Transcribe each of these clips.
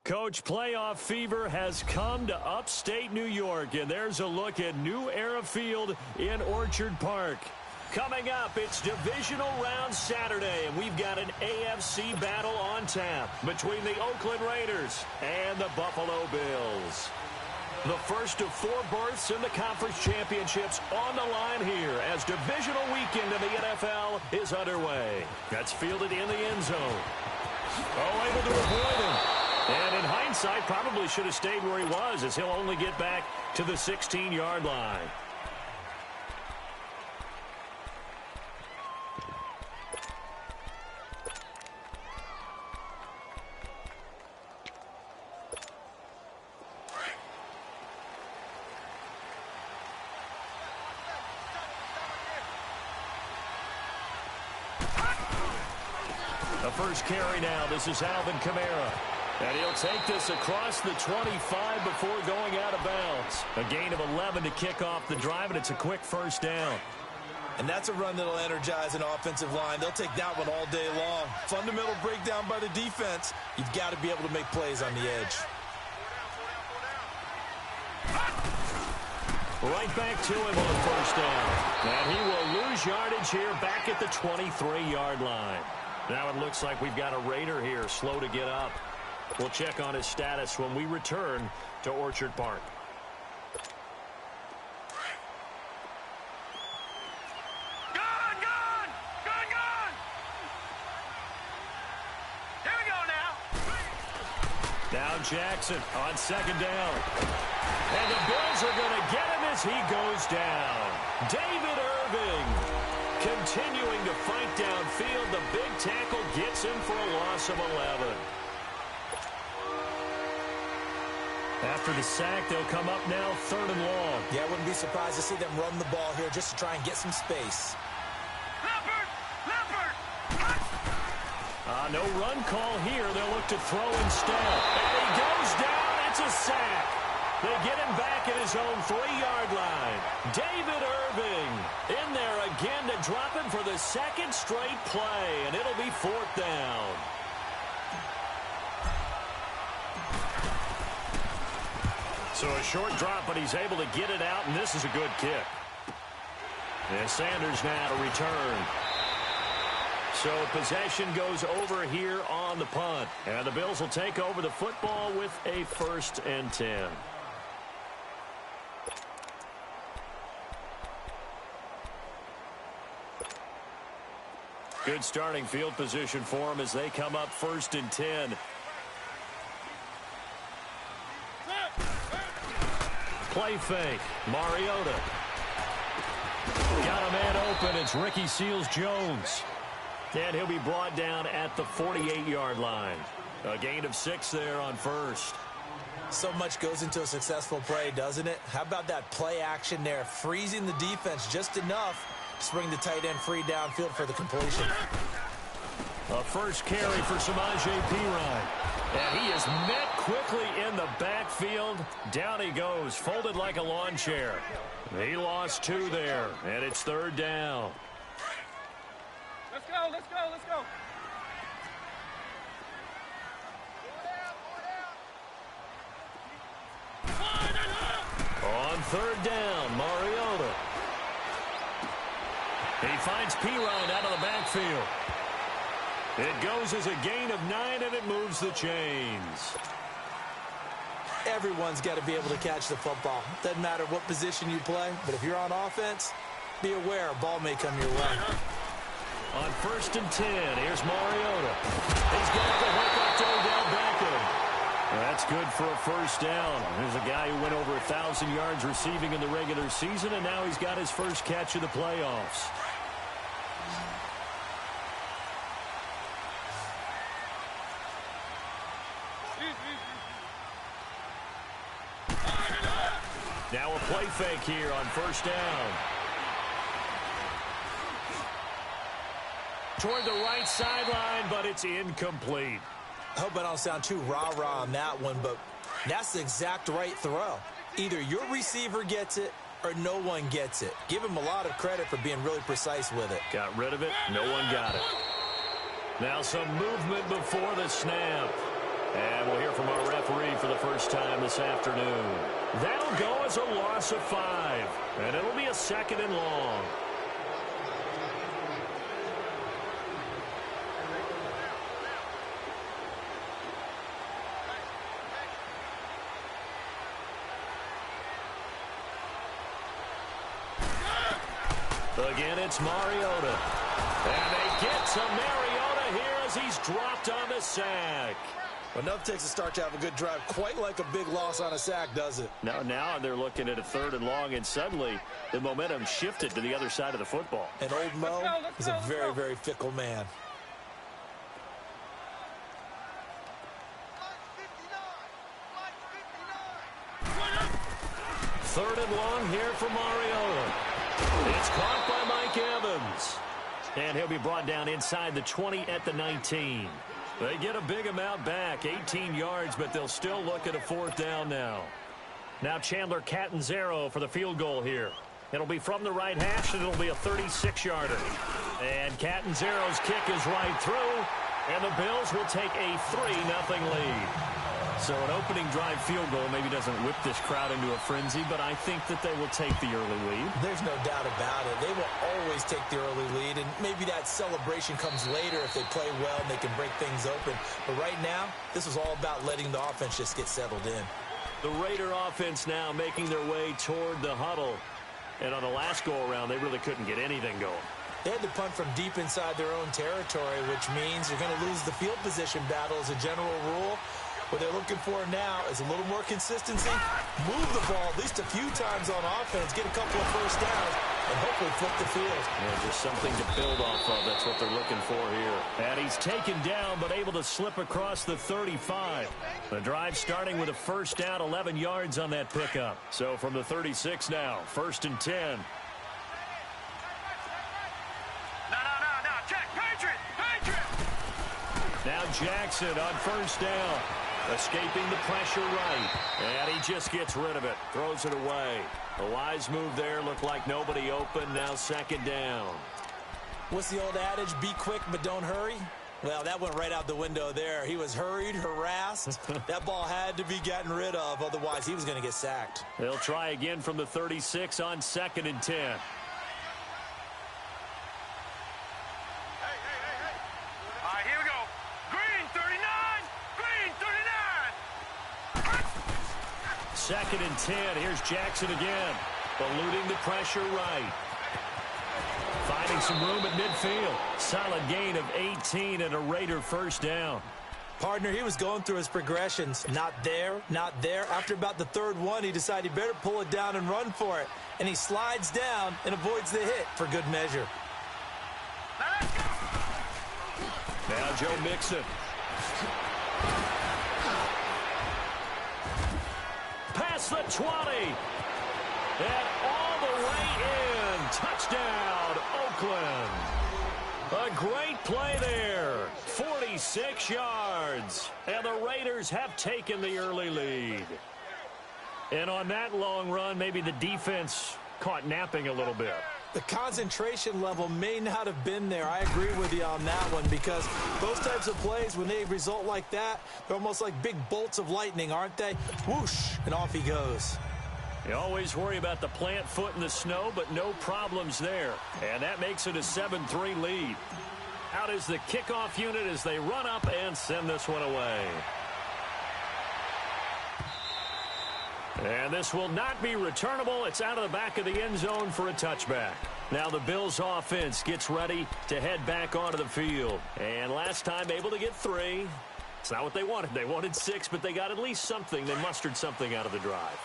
Coach, playoff fever has come to upstate New York, and there's a look at New Era Field in Orchard Park. Coming up, it's divisional round Saturday, and we've got an AFC battle on tap between the Oakland Raiders and the Buffalo Bills. The first of 4 berths in the conference championships on the line here as divisional weekend in the NFL is underway. That's fielded in the end zone. Oh, able to avoid him. And in hindsight, probably should have stayed where he was, as he'll only get back to the 16-yard line. The first carry now. This is Alvin Kamara. And he'll take this across the 25 before going out of bounds. A gain of 11 to kick off the drive, and it's a quick first down. And that's a run that'll energize an offensive line. They'll take that one all day long. Fundamental breakdown by the defense. You've got to be able to make plays on the edge. Right back to him on first down. And he will lose yardage here back at the 23-yard line. Now it looks like we've got a Raider here, slow to get up. We'll check on his status when we return to Orchard Park. Gone! Here we go now. Now Jackson on second down. And the Bills are going to get him as he goes down. David Irving continuing to fight downfield. The big tackle gets him for a loss of 11. After the sack, they'll come up now 3rd and long. Yeah, I wouldn't be surprised to see them run the ball here just to try and get some space. Leopard! No run call here. They'll look to throw instead. And he goes down. It's a sack. They get him back at his own 3-yard line. David Irving in there again to drop him for the 2nd straight play, and it'll be 4th down. So a short drop, but he's able to get it out, and this is a good kick. And Sanders now to return. So possession goes over here on the punt. And the Bills will take over the football with a 1st and 10. Good starting field position for them as they come up 1st and 10. Play fake. Mariota. Got a man open. It's Ricky Seals-Jones. And he'll be brought down at the 48-yard line. A gain of 6 there on 1st. So much goes into a successful play, doesn't it? How about that play action there? Freezing the defense just enough to bring the tight end free downfield for the completion. A first carry for Samaje Perine. And he is met quickly in the backfield. Down he goes, folded like a lawn chair. He lost 2 there, and it's 3rd down. Let's go. On 3rd down, Mariota. He finds Perine out of the backfield. It goes as a gain of 9, and it moves the chains. Everyone's got to be able to catch the football. Doesn't matter what position you play, but if you're on offense, be aware a ball may come your way. On 1st and 10, here's Mariota. He's got the hook up to Odell Beckham. That's good for a 1st down. There's a guy who went over 1,000 yards receiving in the regular season, and now he's got his first catch of the playoffs. Now a play fake here on 1st down. Toward the right sideline, but it's incomplete. I hope I don't sound too rah-rah on that one, but that's the exact right throw. Either your receiver gets it or no one gets it. Give him a lot of credit for being really precise with it. Got rid of it. No one got it. Now some movement before the snap. And we'll hear from our referee for the first time this afternoon. That'll go as a loss of 5. And it'll be a 2nd and long. Again, it's Mariota. And they get to Mariota here as he's dropped on the sack. Well, enough takes a start to have a good drive. Quite like a big loss on a sack, does it? Now they're looking at a 3rd and long, and suddenly the momentum shifted to the other side of the football. And old Mo is a very, very fickle man. 3rd and long here for Mariota. It's caught by Mike Evans. And he'll be brought down inside the 20 at the 19. They get a big amount back, 18 yards, but they'll still look at a 4th down now. Now Chandler Catanzaro for the field goal here. It'll be from the right hash, and it'll be a 36-yarder. And Catanzaro's kick is right through, and the Bills will take a 3-0 lead. So an opening drive field goal maybe doesn't whip this crowd into a frenzy, but I think that they will take the early lead. There's no doubt about it. They will always take the early lead, and maybe that celebration comes later if they play well and they can break things open. But right now, this is all about letting the offense just get settled in. The Raider offense now making their way toward the huddle. And on the last go-around, they really couldn't get anything going. They had to punt from deep inside their own territory, which means you're going to lose the field position battle as a general rule. What they're looking for now is a little more consistency, move the ball at least a few times on offense, get a couple of first downs, and hopefully flip the field. Yeah, just something to build off of. That's what they're looking for here. And he's taken down, but able to slip across the 35. The drive starting with a first down, 11 yards on that pickup. So from the 36 now, 1st and 10. No. Check. Patriot. Now Jackson on first down. Escaping the pressure right. And he just gets rid of it. Throws it away. A wise move there. Looked like nobody open. Now 2nd down. What's the old adage? Be quick, but don't hurry. Well, that went right out the window there. He was hurried, harassed. That ball had to be gotten rid of. Otherwise, he was going to get sacked. They'll try again from the 36 on 2nd and 10. Hey. All right, here we go. Green 39. 2nd and 10. Here's Jackson again. Eluding the pressure right. Finding some room at midfield. Solid gain of 18 and a Raider first down. Partner, he was going through his progressions. Not there, not there. After about the 3rd one, he decided he better pull it down and run for it. And he slides down and avoids the hit for good measure. Now Joe Mixon. Past the 20. And all the way in. Touchdown, Oakland. A great play there. 46 yards. And the Raiders have taken the early lead. And on that long run, maybe the defense caught napping a little bit. The concentration level may not have been there. I agree with you on that one, because those types of plays, when they result like that, they're almost like big bolts of lightning, aren't they? Whoosh, and off he goes. You always worry about the plant foot in the snow, but no problems there. And that makes it a 7-3 lead. Out is the kickoff unit as they run up and send this one away. And this will not be returnable. It's out of the back of the end zone for a touchback. Now the Bills offense gets ready to head back onto the field. And last time able to get 3. It's not what they wanted. They wanted 6, but they got at least something. They mustered something out of the drive.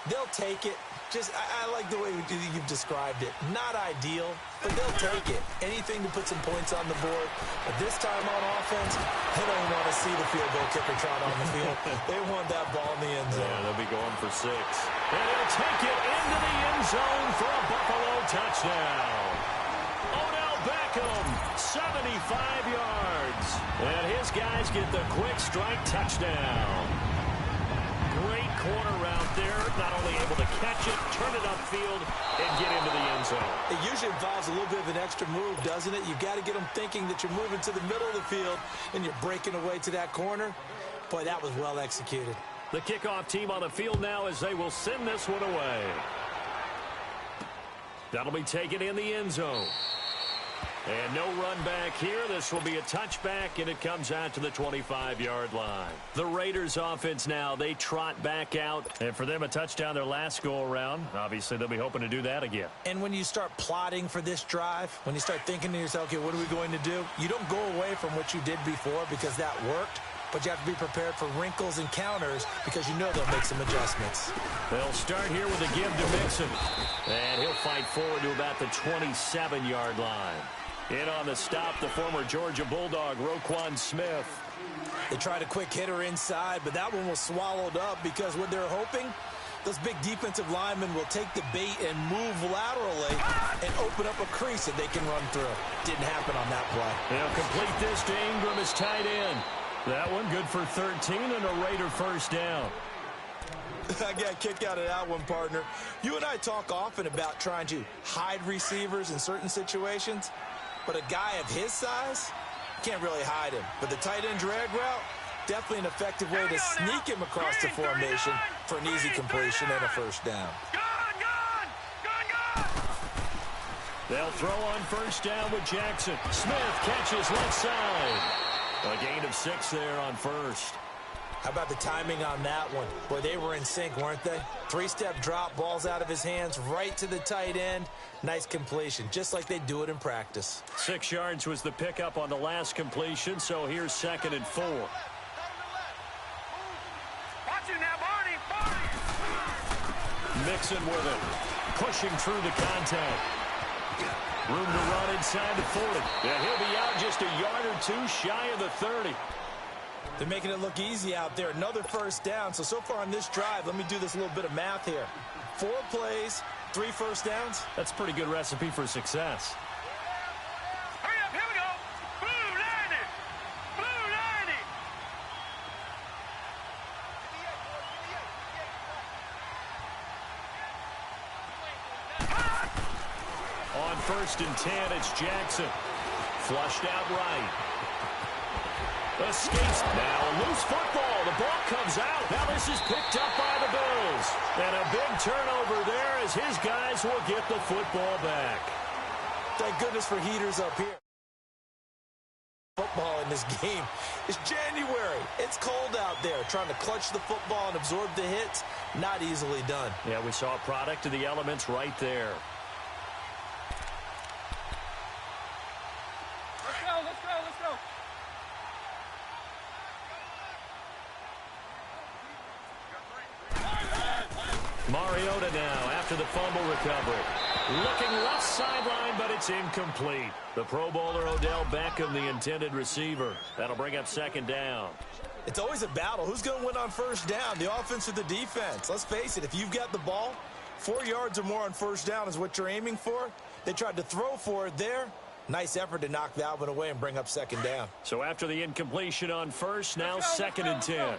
They'll take it. I like the way you've described it. Not ideal, but they'll take it. Anything to put some points on the board. But this time on offense, they don't want to see the field goal kicker trot on the field. They want that ball in the end zone. Yeah, they'll be going for 6. And he'll take it into the end zone for a Buffalo touchdown. Odell Beckham, 75 yards. And his guys get the quick strike touchdown. Great corner route there. Not only able to catch it, turn it upfield, and get into the end zone. It usually involves a little bit of an extra move, doesn't it? You've got to get them thinking that you're moving to the middle of the field and you're breaking away to that corner. Boy, that was well executed. The kickoff team on the field now as they will send this one away. That'll be taken in the end zone. And no run back here. This will be a touchback, and it comes out to the 25-yard line. The Raiders offense now, they trot back out. And for them, a touchdown their last go-around. Obviously, they'll be hoping to do that again. And when you start plotting for this drive, when you start thinking to yourself, okay, what are we going to do? You don't go away from what you did before because that worked. But you have to be prepared for wrinkles and counters because you know they'll make some adjustments. They'll start here with a give to Mixon. And he'll fight forward to about the 27-yard line. In on the stop, the former Georgia Bulldog, Roquan Smith. They tried a quick hitter inside, but that one was swallowed up because what they're hoping, those big defensive linemen will take the bait and move laterally and open up a crease that they can run through. Didn't happen on that play. They'll complete this to Ingram as tight end. That one good for 13 and a Raider first down. I got a kick out of that one, partner. You and I talk often about trying to hide receivers in certain situations, but a guy of his size, can't really hide him. But the tight end drag route, definitely an effective way to sneak him across the formation for an easy completion and a first down. They'll throw on first down with Jackson. Smith catches left side. A gain of 6 there on first. How about the timing on that one? Boy, they were in sync, weren't they? 3-step drop, balls out of his hands, right to the tight end. Nice completion, just like they do it in practice. 6 yards was the pickup on the last completion, so here's 2nd and 4. Watch it now, Barney. Mixon with it. Pushing through the contact. Room to run inside the 40. Yeah, he'll be out just a yard or 2 shy of the 30. They're making it look easy out there. Another first down. So far on this drive, let me do this little bit of math here. 4 plays, 3 first downs. That's a pretty good recipe for success. Hurry up, here we go. Blue 90. Blue 90. On 1st and 10, it's Jackson. Flushed out right. Escapes. Now a loose football. The ball comes out. Now this is picked up by the Bills. And a big turnover there as his guys will get the football back. Thank goodness for heaters up here. Football in this game. It's January. It's cold out there. Trying to clutch the football and absorb the hits, not easily done. Yeah, we saw a product of the elements right there. Let's go. Mariota now after the fumble recovery. Looking left sideline, but it's incomplete. The Pro Bowler Odell Beckham, the intended receiver. That'll bring up 2nd down. It's always a battle. Who's going to win on first down, the offense or the defense? Let's face it, if you've got the ball, 4 yards or more on first down is what you're aiming for. They tried to throw for it there. Nice effort to knock that one away and bring up 2nd down. So after the incompletion on first, now 2nd and 10.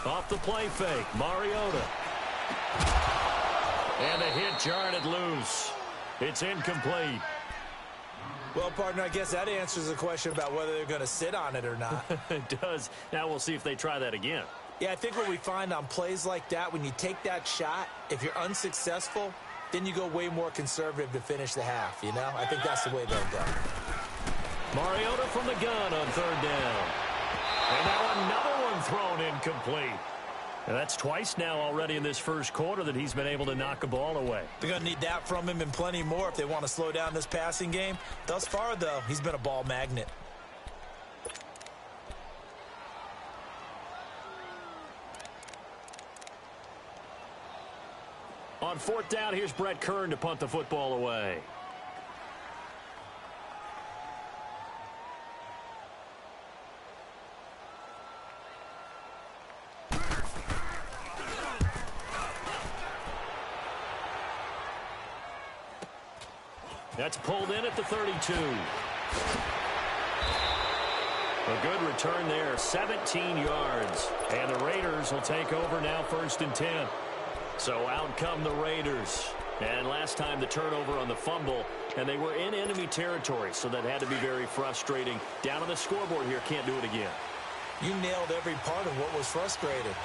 Off the play fake, Mariota. And the hit jarred it loose. It's incomplete. Well, partner, I guess that answers the question about whether they're going to sit on it or not. It does. Now we'll see if they try that again. Yeah, I think what we find on plays like that, when you take that shot, if you're unsuccessful, then you go way more conservative to finish the half, you know? I think that's the way they'll go. Mariota from the gun on 3rd down. And now another one thrown incomplete. And that's twice now already in this first quarter that he's been able to knock a ball away. They're going to need that from him and plenty more if they want to slow down this passing game. Thus far, though, he's been a ball magnet. On 4th down, here's Brett Kern to punt the football away. That's pulled in at the 32. A good return there, 17 yards. And the Raiders will take over now 1st and 10. So out come the Raiders. And last time the turnover on the fumble, and they were in enemy territory, so that had to be very frustrating. Down on the scoreboard here, can't do it again. You nailed every part of what was frustrating.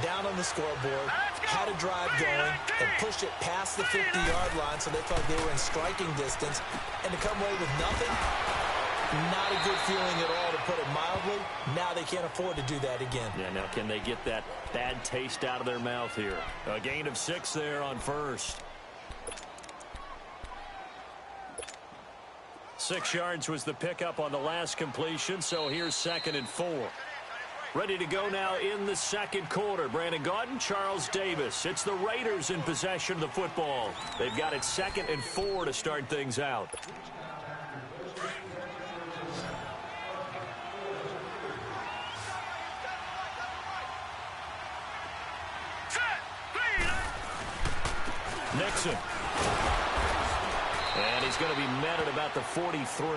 Down on the scoreboard, had a drive going, and pushed it past the 50-yard line so they felt they were in striking distance. And to come away with nothing, not a good feeling at all, to put it mildly. Now they can't afford to do that again. Yeah, now can they get that bad taste out of their mouth here? A gain of 6 there on first. 6 yards was the pickup on the last completion, so here's 2nd and 4. Ready to go now in the second quarter. Brandon Gaudin, Charles Davis. It's the Raiders in possession of the football. They've got it 2nd and 4 to start things out. Nixon. And he's going to be met at about the 43.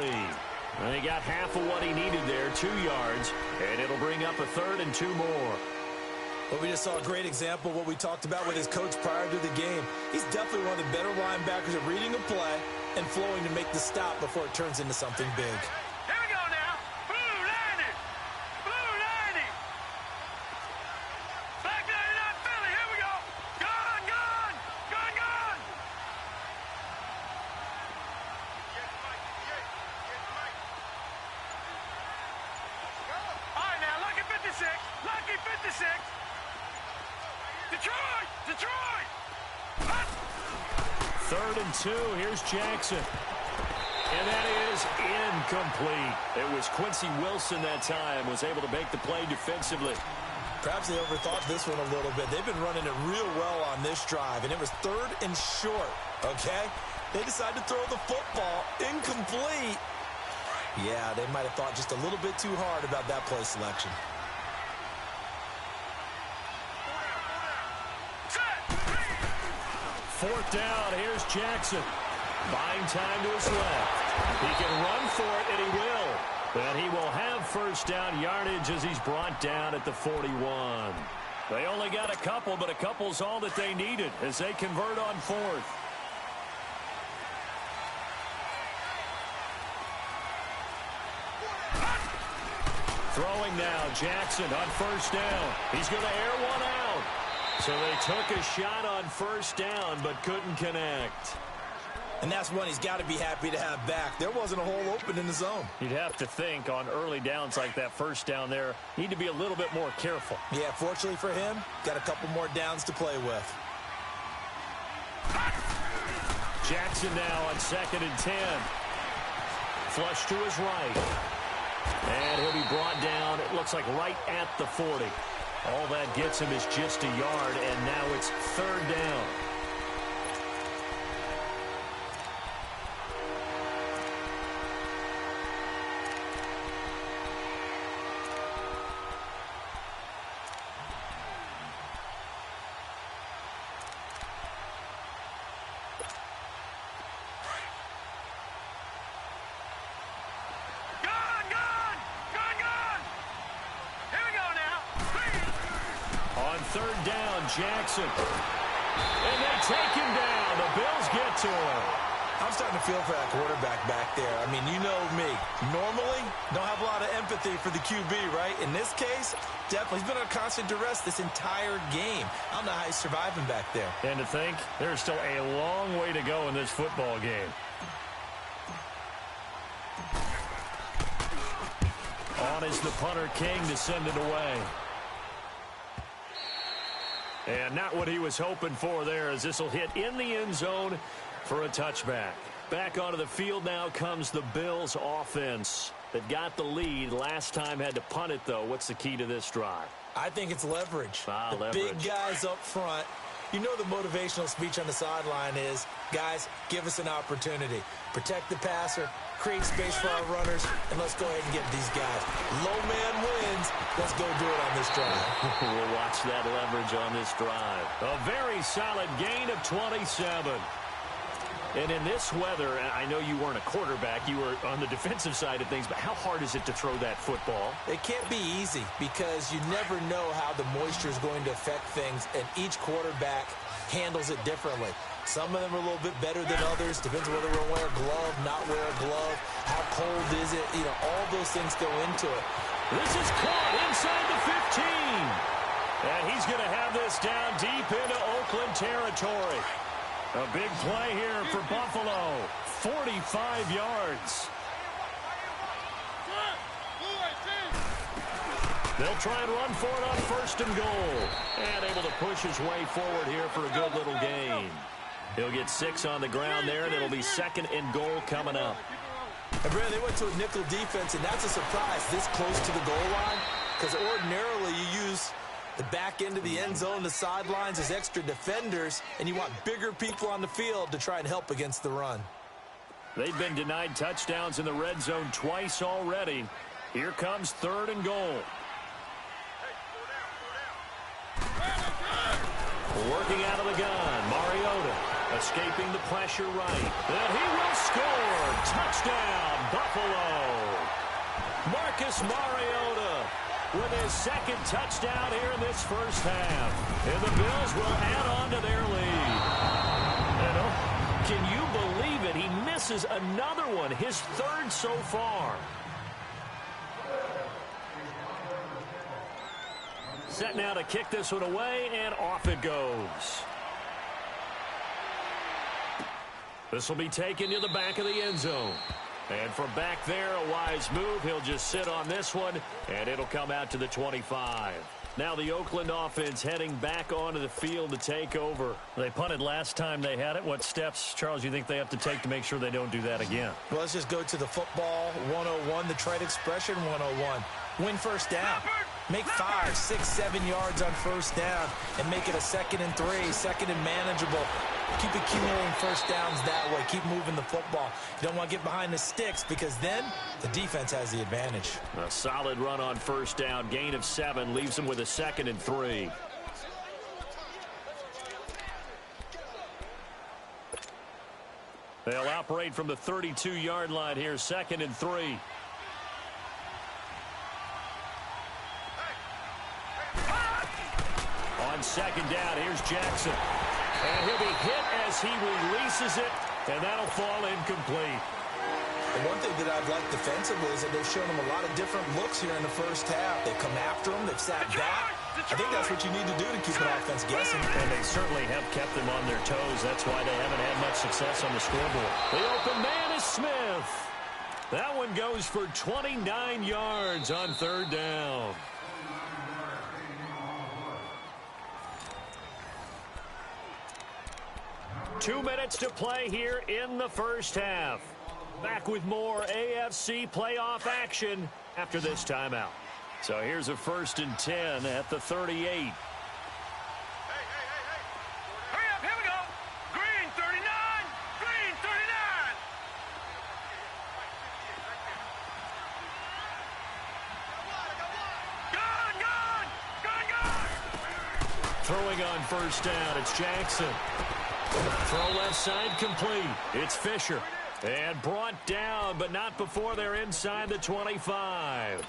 And he got half of what he needed there, 2 yards, and it'll bring up a 3rd and 2 more. Well, we just saw a great example of what we talked about with his coach prior to the game. He's definitely one of the better linebackers at reading a play and flowing to make the stop before it turns into something big. Here we go now. Blue 90. Blue 90. Black 99 Philly. Here we go. Gone, gone. Gone, gone. All right, now, lucky 56. Lucky 56. Detroit. Detroit. 3rd and 2. Here's Jackson. And that is incomplete. It was Quincy Wilson that time, was able to make the play defensively. Perhaps they overthought this one a little bit. They've been running it real well on this drive, and it was 3rd and short, okay? They decided to throw the football incomplete. Yeah, they might have thought just a little bit too hard about that play selection. Fourth down, here's Jackson. Buying time to his left. He can run for it, and he will. And he will have first down yardage as he's brought down at the 41. They only got a couple, but a couple's all that they needed as they convert on 4th. Throwing now, Jackson on first down. He's going to air one out. So they took a shot on first down, but couldn't connect. And that's one he's got to be happy to have back. There wasn't a hole open in the zone. You'd have to think on early downs like that first down there, need to be a little bit more careful. Yeah, fortunately for him, got a couple more downs to play with. Jackson now on 2nd and 10. Flush to his right. And he'll be brought down, it looks like right at the 40. All that gets him is just a yard, and now it's 3rd down. Third down, Jackson. And they take him down. The Bills get to him. I'm starting to feel for that quarterback back there. I mean, you know me. Normally, don't have a lot of empathy for the QB, right? In this case, definitely. He's been on constant duress this entire game. I don't know how he's surviving back there. And to think, there's still a long way to go in this football game. On is the punter, King, to send it away. And not what he was hoping for there, as this will hit in the end zone for a touchback. Back onto the field now comes the Bills offense that got the lead. Last time had to punt it, though. What's the key to this drive? I think it's leverage. Leverage. Big guys up front. You know the motivational speech on the sideline is, guys, give us an opportunity. Protect the passer, create space for our runners, and let's go ahead and get these guys. Low man wins. Let's go do it on this drive. We'll watch that leverage on this drive. A very solid gain of 27. And in this weather, I know you weren't a quarterback, you were on the defensive side of things, but how hard is it to throw that football? It can't be easy because you never know how the moisture is going to affect things, and each quarterback handles it differently. Some of them are a little bit better than others. Depends whether we're wear a glove, not wear a glove. How cold is it? You know, all those things go into it. This is caught inside the 15. And he's going to have this down deep into Oakland territory. A big play here for Buffalo. 45 yards. They'll try and run for it on first and goal. And able to push his way forward here for a good little gain. He'll get 6 on the ground there, and it'll be second and goal coming up. And Brad, they went to a nickel defense, and that's a surprise this close to the goal line, because ordinarily you use the back end of the end zone, the sidelines as extra defenders, and you want bigger people on the field to try and help against the run. They've been denied touchdowns in the red zone twice already. Here comes third and goal. Working out of the gun, Mariota escaping the pressure right. And he will score. Touchdown, Buffalo. Marcus Mariota with his second touchdown here in this first half. And the Bills will add on to their lead. And can you believe it? He misses another one, his third so far. Set now to kick this one away, and off it goes. This will be taken to the back of the end zone. And from back there, a wise move. He'll just sit on this one, and it'll come out to the 25. Now the Oakland offense heading back onto the field to take over. They punted last time they had it. What steps, Charles, do you think they have to take to make sure they don't do that again? Well, let's just go to the football 101, the trade expression 101. Win first down. Make 5, 6, 7 yards on first down and make it a 2nd and 3, second and manageable. Keep accumulating first downs that way. Keep moving the football. You don't want to get behind the sticks because then the defense has the advantage. A solid run on first down. Gain of 7 leaves them with a 2nd and 3. They'll operate from the 32-yard line here. 2nd and 3. On second down, here's Jackson. And he'll be hit as he releases it, and that'll fall incomplete. And one thing that I've liked defensively is that they've shown him a lot of different looks here in the first half. They've come after him. They've sat back. I think that's what you need to do to keep an offense guessing. And they certainly have kept them on their toes. That's why they haven't had much success on the scoreboard. The open man is Smith. That one goes for 29 yards on third down. Two minutes to play here in the first half. Back with more AFC playoff action after this timeout. So here's a 1st and 10 at the 38. Hey. Hurry up, here we go. Green 39. Green 39. Gun. Throwing on first down, it's Jackson. Throw left side complete. It's Fisher. And brought down, but not before they're inside the 25.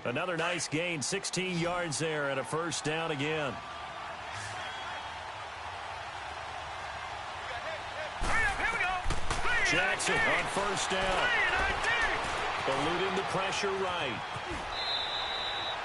Another nice gain, 16 yards there, and a first down again. Jackson on first down. Eluding the pressure right.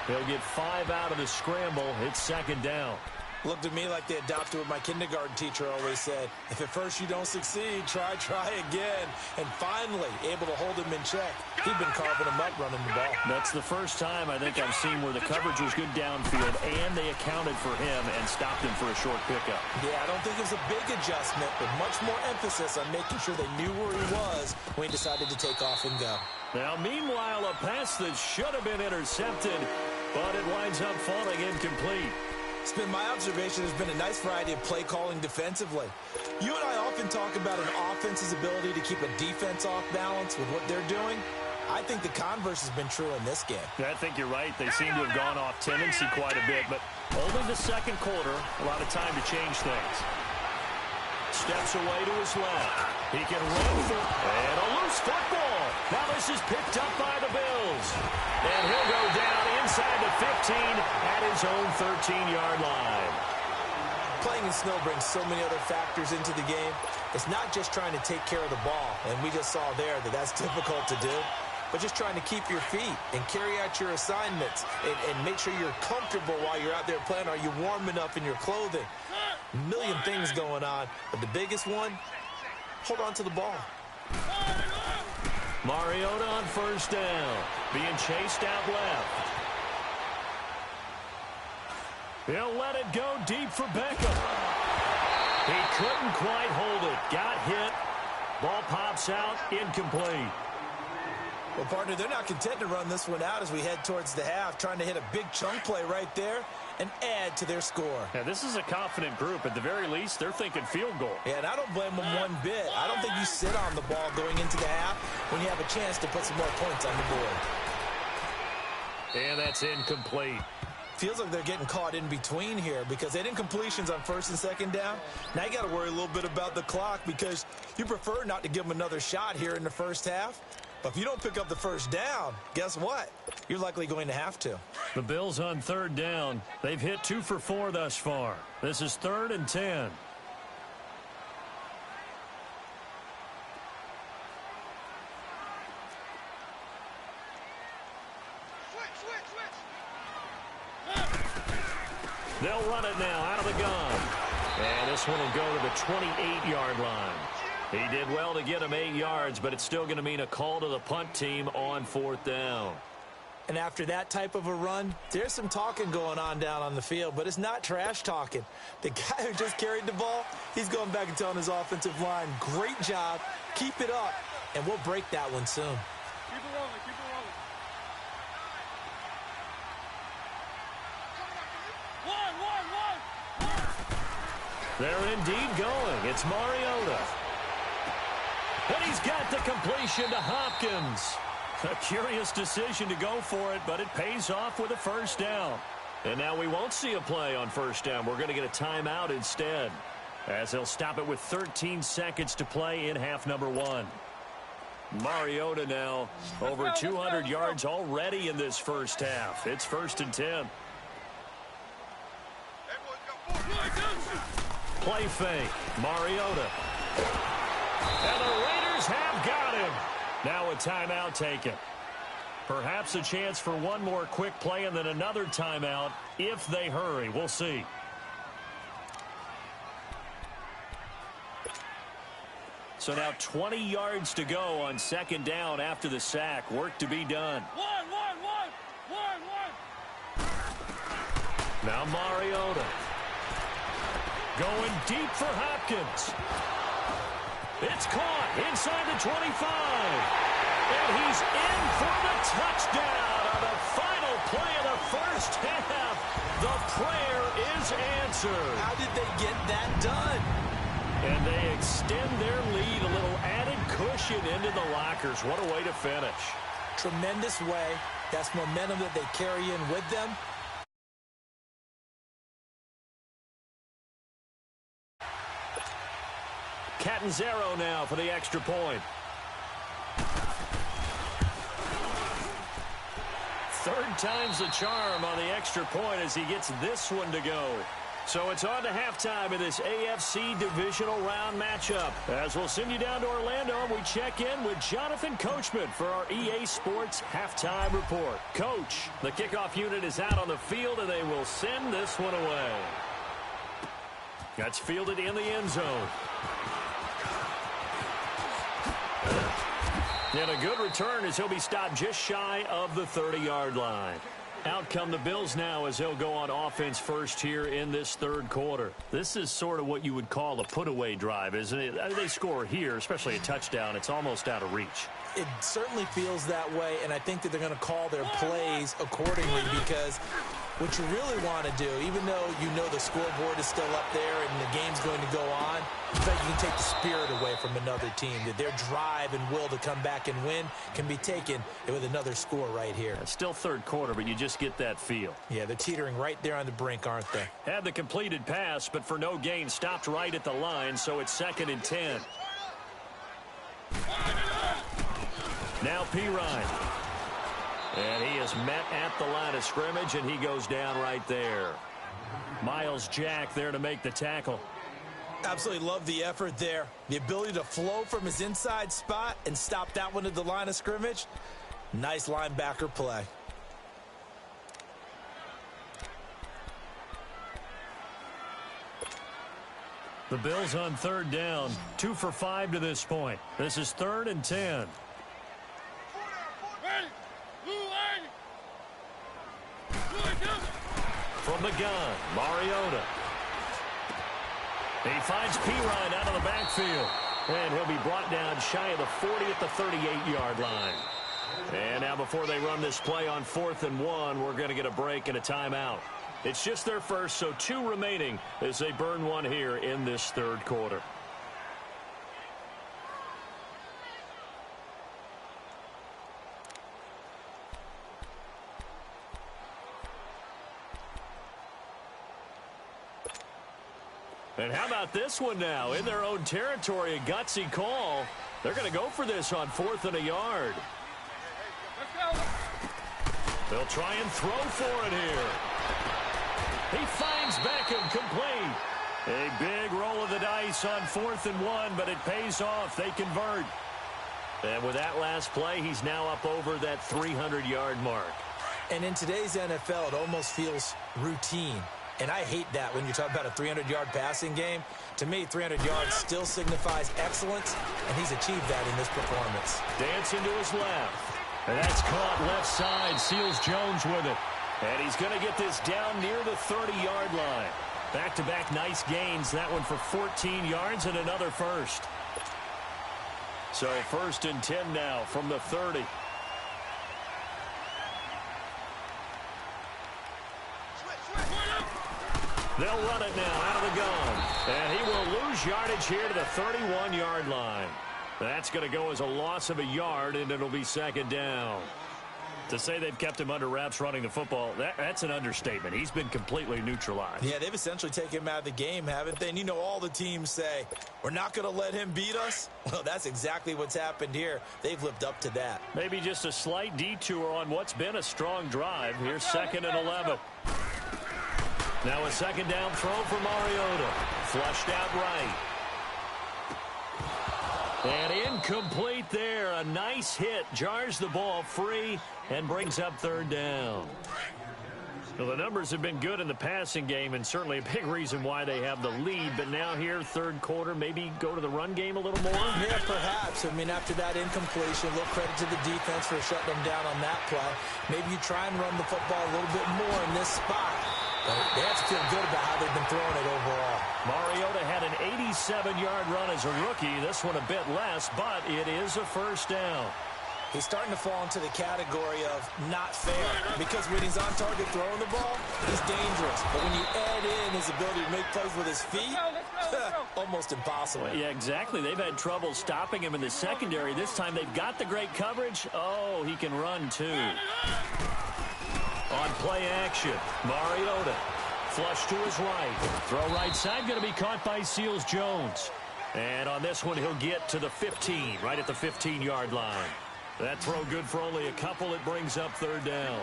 He'll get 5 out of the scramble. It's second down. Looked at me like they adopted what my kindergarten teacher always said. If at first you don't succeed, try again. And finally, able to hold him in check. He'd been carving him up running the ball. That's the first time I think I've seen where the coverage was good downfield and they accounted for him and stopped him for a short pickup. Yeah, I don't think it was a big adjustment, but much more emphasis on making sure they knew where he was when he decided to take off and go. Now, meanwhile, a pass that should have been intercepted, but it winds up falling incomplete. It's been my observation there's been a nice variety of play calling defensively. You and I often talk about an offense's ability to keep a defense off balance with what they're doing. I think the converse has been true in this game. I think you're right. They seem to have gone off tendency quite a bit, but only the second quarter, a lot of time to change things. Steps away to his left. He can run for and a loose football. Now this is picked up by the Bills. And he'll go down inside the 15 at his own 13-yard line. Playing in snow brings so many other factors into the game. It's not just trying to take care of the ball, and we just saw there that that's difficult to do, but just trying to keep your feet and carry out your assignments and make sure you're comfortable while you're out there playing. Are you warm enough in your clothing? A million things going on, but the biggest one, hold on to the ball. Mariota on first down, being chased out left. He'll let it go deep for Beckham. He couldn't quite hold it. Got hit. Ball pops out, incomplete. Well, partner, they're not content to run this one out as we head towards the half, trying to hit a big chunk play right there and add to their score. Yeah, this is a confident group. At the very least, they're thinking field goal. Yeah, and I don't blame them one bit. I don't think you sit on the ball going into the half when you have a chance to put some more points on the board. And that's incomplete. Feels like they're getting caught in between here because they didn't incompletions on first and second down. Now you got to worry a little bit about the clock because you prefer not to give them another shot here in the first half. But if you don't pick up the first down, guess what? You're likely going to have to. The Bills on third down. They've hit 2 for 4 thus far. This is 3rd and 10. They'll run it now out of the gun. And this one will go to the 28-yard line. He did well to get him 8 yards, but it's still going to mean a call to the punt team on 4th down. And after that type of a run, there's some talking going on down on the field, but it's not trash talking. The guy who just carried the ball, he's going back and telling his offensive line, great job, keep it up, and we'll break that one soon. Keep it rolling, keep it rolling. One. They're indeed going. It's Mariota. And he's got the completion to Hopkins. A curious decision to go for it, but it pays off with a first down. And now we won't see a play on first down. We're going to get a timeout instead, as they'll stop it with 13 seconds to play in half number 1. Mariota now over 200 yards already in this first half. It's 1st and 10. Play fake. Mariota. And the Raiders have got him. Now a timeout taken. Perhaps a chance for one more quick play and then another timeout if they hurry. We'll see. So now 20 yards to go on 2nd down after the sack. Work to be done. One. Now Mariota. Going deep for Hopkins. It's caught inside the 25. And he's in for the touchdown on the final play of the first half. The prayer is answered. How did they get that done? And they extend their lead, a little added cushion into the lockers. What a way to finish. Tremendous way. That's momentum that they carry in with them. Catanzaro now for the extra point. Third time's the charm on the extra point as he gets this one to go. So it's on to halftime in this AFC divisional round matchup. As we'll send you down to Orlando, we check in with Jonathan Coachman for our EA Sports halftime report. Coach, the kickoff unit is out on the field, and they will send this one away. That's fielded in the end zone. And a good return as he'll be stopped just shy of the 30-yard line. Out come the Bills now as they'll go on offense first here in this 3rd quarter. This is sort of what you would call a put-away drive, isn't it? They score here, especially a touchdown. It's almost out of reach. It certainly feels that way, and I think that they're going to call their plays accordingly because what you really want to do, even though you know the scoreboard is still up there and the game's going to go on, you feel like you can take the spirit away from another team, that their drive and will to come back and win can be taken with another score right here. It's still 3rd quarter, but you just get that feel. Yeah, they're teetering right there on the brink, aren't they? Had the completed pass, but for no gain, stopped right at the line, so it's 2nd and 10. Now Pirine. And he is met at the line of scrimmage, and he goes down right there. Miles Jack there to make the tackle. Absolutely love the effort there. The ability to flow from his inside spot and stop that one at the line of scrimmage. Nice linebacker play. The Bills on third down. 2 for 5 to this point. This is 3rd and 10. From the gun, Mariota. He finds Pirine out of the backfield. And he'll be brought down shy of the 40 at the 38-yard line. And now before they run this play on 4th and 1, we're going to get a break and a timeout. It's just their first, so 2 remaining as they burn one here in this 3rd quarter. And how about this one now? In their own territory, a gutsy call. They're going to go for this on 4th and a yard. They'll try and throw for it here. He finds Beckham complete. A big roll of the dice on 4th and 1, but it pays off. They convert. And with that last play, he's now up over that 300-yard mark. And in today's NFL, it almost feels routine. And I hate that when you're talking about a 300-yard passing game. To me, 300 yards still signifies excellence, and he's achieved that in this performance. Dancing to his left. And that's caught left side. Seals Jones with it. And he's going to get this down near the 30-yard line. Back-to-back nice gains. That one for 14 yards and another first. So 1st and 10 now from the 30. They'll run it now out of the gun. And he will lose yardage here to the 31-yard line. That's going to go as a loss of a yard, and it'll be 2nd down. To say they've kept him under wraps running the football, that's an understatement. He's been completely neutralized. Yeah, they've essentially taken him out of the game, haven't they? And you know all the teams say, we're not going to let him beat us. Well, that's exactly what's happened here. They've lived up to that. Maybe just a slight detour on what's been a strong drive. Here's 2nd and 11. Now a 2nd down throw for Mariota. Flushed out right. And incomplete there. A nice hit. Jars the ball free and brings up 3rd down. Well, the numbers have been good in the passing game and certainly a big reason why they have the lead. But now here, 3rd quarter, maybe go to the run game a little more? Yeah, perhaps. I mean, after that incompletion, a little credit to the defense for shutting them down on that play. Maybe you try and run the football a little bit more in this spot. But they have to feel good about how they've been throwing it overall. Mariota had an 87-yard run as a rookie. This one a bit less, but it is a 1st down. He's starting to fall into the category of not fair because when he's on target throwing the ball, he's dangerous. But when you add in his ability to make plays with his feet, almost impossible. Yeah, exactly. They've had trouble stopping him in the secondary. This time they've got the great coverage. Oh, he can run too. On play action, Mariota. Flush to his right. Throw right side, going to be caught by Seals Jones. And on this one, he'll get to the 15, right at the 15-yard line. That throw good for only a couple. It brings up 3rd down.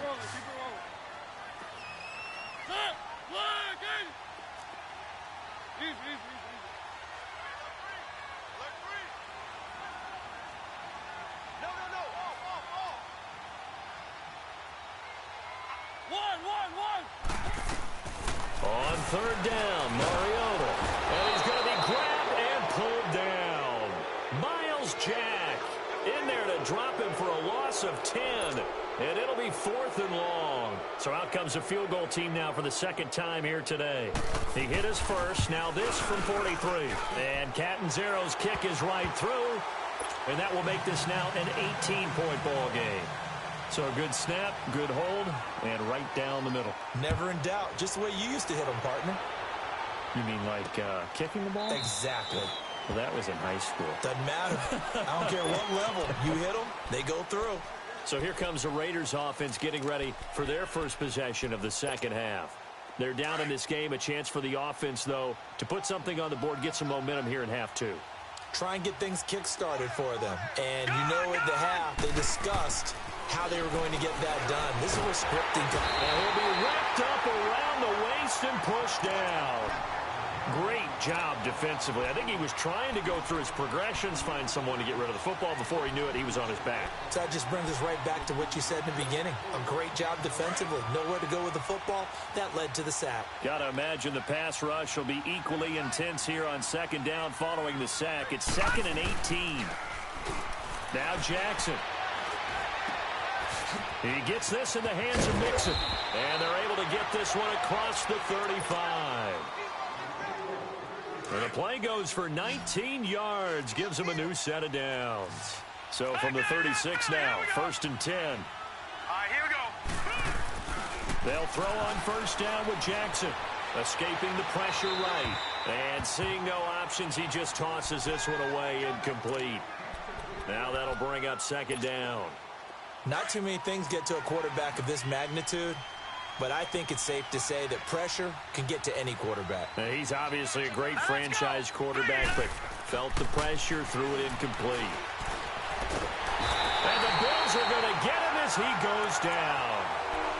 On 3rd down, Mariota. And he's going to be grabbed and pulled down. Miles Jack in there to drop him for a loss of 10. And it'll be 4th and long. So out comes a field goal team now for the 2nd time here today. He hit his first. Now this from 43. And Catanzaro's kick is right through. And that will make this now an 18-point ball game. So a good snap, good hold, and right down the middle. Never in doubt. Just the way you used to hit them, partner. You mean like kicking the ball? Exactly. Well, that was in high school. Doesn't matter. I don't care what level. You hit them, they go through. So here comes the Raiders offense getting ready for their first possession of the 2nd half. They're down in this game. A chance for the offense, though, to put something on the board, get some momentum here in half 2. Try and get things kick-started for them. And you know at the half, they discussed how they were going to get that done. This is where scripting comes. And he'll be wrapped up around the waist and pushed down. Great job defensively. I think he was trying to go through his progressions, find someone to get rid of the football. Before he knew it, he was on his back. So that just brings us right back to what you said in the beginning. A great job defensively. Nowhere to go with the football. That led to the sack. Got to imagine the pass rush will be equally intense here on second down following the sack. It's 2nd and 18. Now Jackson. He gets this in the hands of Mixon. And they're able to get this one across the 35. And the play goes for 19 yards, gives him a new set of downs. So from the 36 now, 1st and 10. All right, here we go. They'll throw on 1st down with Jackson. Escaping the pressure right. And seeing no options, he just tosses this one away, incomplete. Now that'll bring up 2nd down. Not too many things get to a quarterback of this magnitude, but I think it's safe to say that pressure can get to any quarterback. Now, he's obviously a great franchise quarterback, but felt the pressure, threw it incomplete. And the Bills are going to get him as he goes down.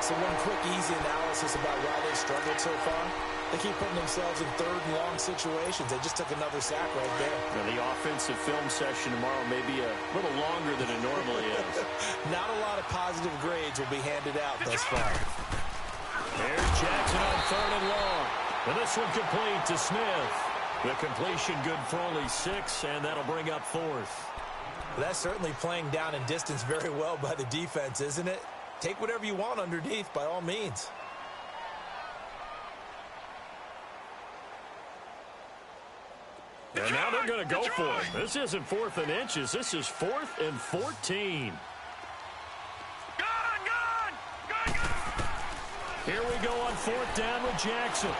So one quick, easy analysis about why they struggled so far. They keep putting themselves in 3rd and long situations. They just took another sack right there. Now, the offensive film session tomorrow may be a little longer than it normally is. Not a lot of positive grades will be handed out thus far. There's Jackson on 3rd and long. And this one complete to Smith. The completion good for only 6, and that'll bring up 4th. That's certainly playing down and distance very well by the defense, isn't it? Take whatever you want underneath, by all means. And now they're going to go for it. This isn't 4th and inches. This is 4th and 14. Here we go on 4th down with Jackson.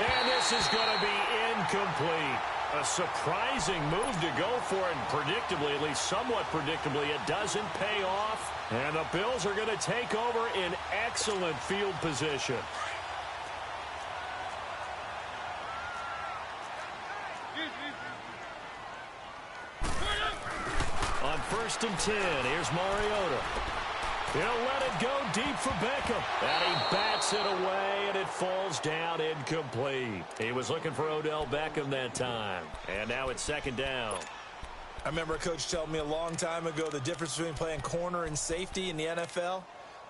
And this is going to be incomplete. A surprising move to go for it, and predictably, at least somewhat predictably, it doesn't pay off. And the Bills are going to take over in excellent field position. On 1st and 10, here's Mariota. He'll let it go deep for Beckham. And he bats it away, and it falls down incomplete. He was looking for Odell Beckham that time. And now it's 2nd down. I remember a coach telling me a long time ago the difference between playing corner and safety in the NFL.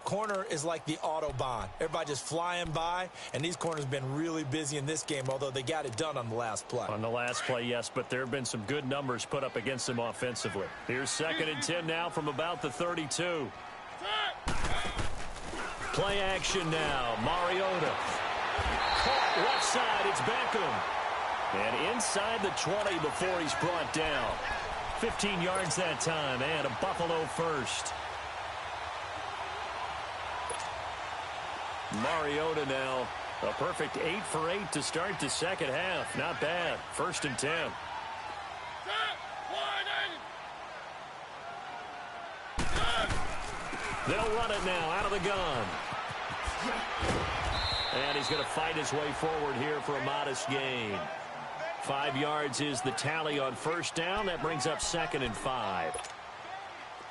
Corner is like the Autobahn. Everybody just flying by, and these corners have been really busy in this game, although they got it done on the last play. On the last play, yes, but there have been some good numbers put up against them offensively. Here's 2nd and 10 now from about the 32. Play action now. Mariota. Caught left side. It's Beckham. And inside the 20 before he's brought down. 15 yards that time, and a Buffalo first. Mariota now. A perfect 8 for 8 to start the second half. Not bad. 1st and 10. They'll run it now out of the gun. And he's going to fight his way forward here for a modest gain. 5 yards is the tally on 1st down. That brings up 2nd and 5.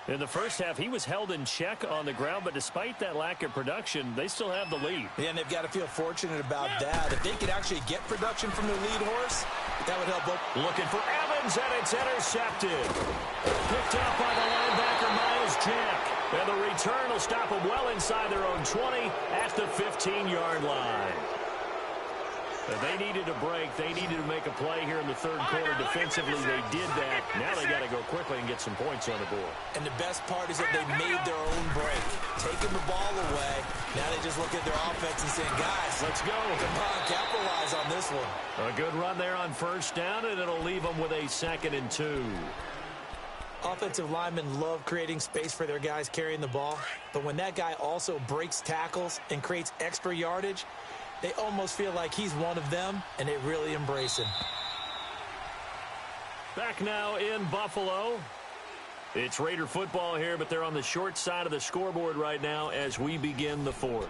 In the first half, he was held in check on the ground, but despite that lack of production, they still have the lead. Yeah, and they've got to feel fortunate about that. If they could actually get production from their lead horse, that would help them. Looking for Evans, and it's intercepted. Picked up by the linebacker, Miles Jack. And the return will stop them well inside their own 20 at the 15-yard line. They needed a break. They needed to make a play here in the 3rd quarter. Defensively, they did that. Now they got to go quickly and get some points on the board. And the best part is that they made their own break. Taking the ball away. Now they just look at their offense and saying, guys, let's go. Come on, capitalize on this one. A good run there on 1st down, and it'll leave them with a 2nd and 2. Offensive linemen love creating space for their guys carrying the ball. But when that guy also breaks tackles and creates extra yardage, they almost feel like he's one of them, and they really embrace him. Back now in Buffalo. It's Raider football here, but they're on the short side of the scoreboard right now as we begin the 4th.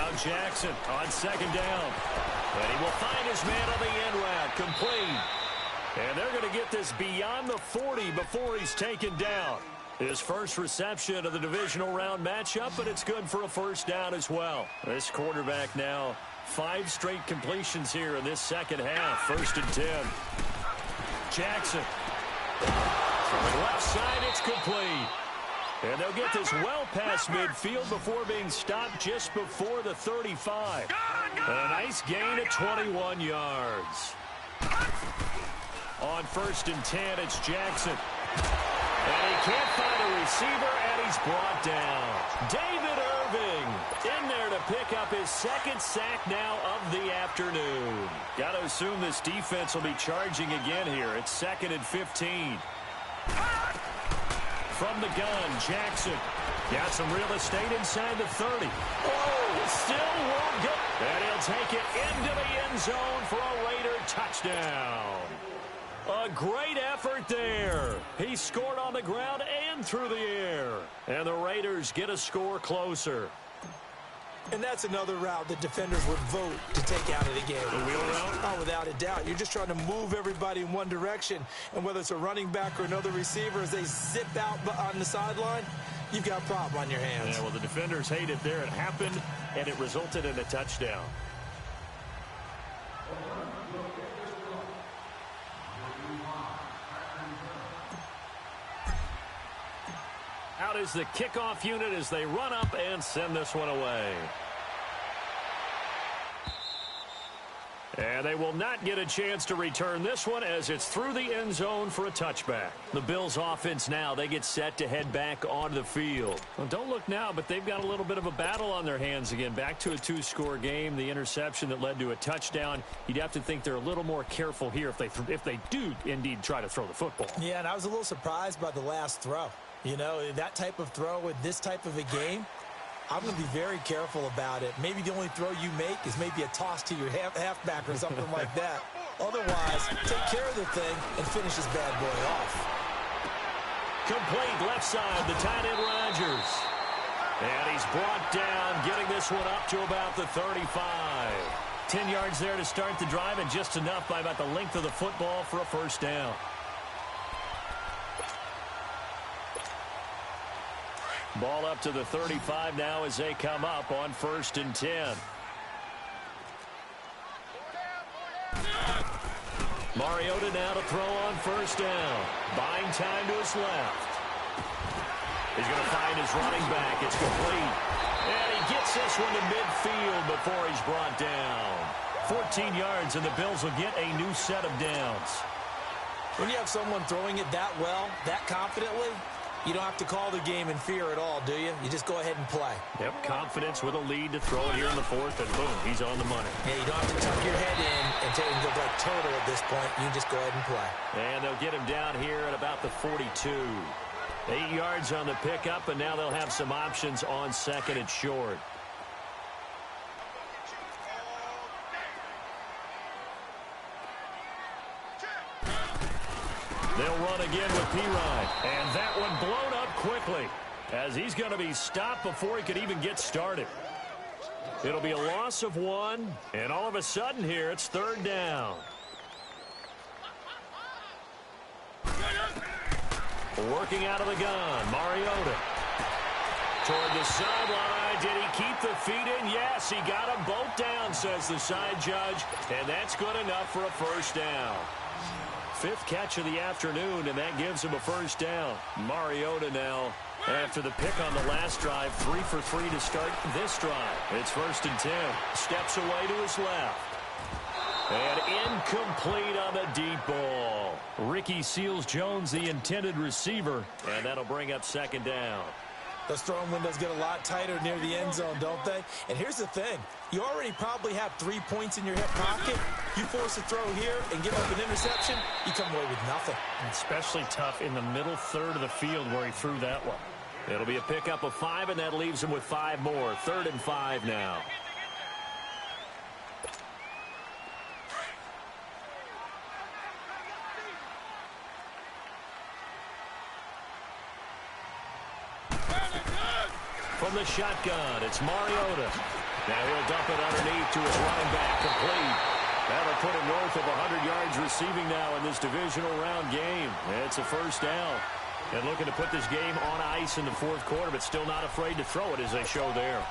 Now Jackson on second down. And he will find his man on the end route. Complete. And they're going to get this beyond the 40 before he's taken down. His first reception of the divisional round matchup, but it's good for a first down as well. This quarterback now 5 straight completions here in this second half. First and 10. Jackson. From the left side, it's complete. And they'll get this well past midfield before being stopped just before the 35. A nice gain of 21 yards. On first and 10, it's Jackson. And he can't find a receiver, and he's brought down. David Irving in there to pick up his second sack now of the afternoon. Got to assume this defense will be charging again here. It's second and 15. From the gun, Jackson. Got some real estate inside the 30. Oh, still won't go. And he'll take it into the end zone for a Raider touchdown. A great effort there. He scored on the ground and through the air. And the Raiders get a score closer. And that's another route that defenders would vote to take out of the game. The wheel route? Oh, without a doubt. You're just trying to move everybody in one direction. And whether it's a running back or another receiver, as they zip out on the sideline, you've got a problem on your hands. Yeah, well, the defenders hate it there. It happened, and it resulted in a touchdown. Out is the kickoff unit as they run up and send this one away. And they will not get a chance to return this one as it's through the end zone for a touchback. The Bills offense now, they get set to head back onto the field. Well, don't look now, but they've got a little bit of a battle on their hands again. Back to a 2-score game, the interception that led to a touchdown. You'd have to think they're a little more careful here if they do indeed try to throw the football. Yeah, and I was a little surprised by the last throw. You know, that type of throw with this type of a game, I'm going to be very careful about it. Maybe the only throw you make is maybe a toss to your halfback or something like that. Otherwise, take care of the thing and finish this bad boy off. Complete left side, the tight end Rodgers. And he's brought down, getting this one up to about the 35. 10 yards there to start the drive, and just enough by about the length of the football for a first down. Ball up to the 35 now as they come up on first and 10. Mariota now to throw on first down. Buying time to his left. He's going to find his running back. It's complete. And he gets this one to midfield before he's brought down. 14 yards, and the Bills will get a new set of downs. When you have someone throwing it that well, that confidently, you don't have to call the game in fear at all, do you? You just go ahead and play. Yep, confidence with a lead to throw it here in the fourth, and boom, he's on the money. Yeah, you don't have to tuck your head in and take and go like turtle at this point. You just go ahead and play. And they'll get him down here at about the 42. 8 yards on the pickup, and now they'll have some options on second and short. They'll run again with P-Ryan. And that one blown up quickly as he's going to be stopped before he could even get started. It'll be a loss of 1, and all of a sudden here it's third down. Working out of the gun, Mariota. Toward the sideline, did he keep the feet in? Yes, he got them both down, says the side judge, and that's good enough for a first down. 5th catch of the afternoon, and that gives him a first down. Mariota now, after the pick on the last drive, 3 for 3 to start this drive. It's first and 10. Steps away to his left. And incomplete on the deep ball. Ricky Seals-Jones, the intended receiver, and that'll bring up second down. Those throwing windows get a lot tighter near the end zone, don't they? And here's the thing. You already probably have 3 points in your hip pocket. You force a throw here and give up an interception, you come away with nothing. Especially tough in the middle third of the field where he threw that one. It'll be a pickup of 5, and that leaves him with 5 more. 3rd and 5 now. From the shotgun, it's Mariota. Now he'll dump it underneath to his running back, complete. That'll put him north of 100 yards receiving now in this divisional round game. It's a first down. And looking to put this game on ice in the fourth quarter, but still not afraid to throw it as they show there.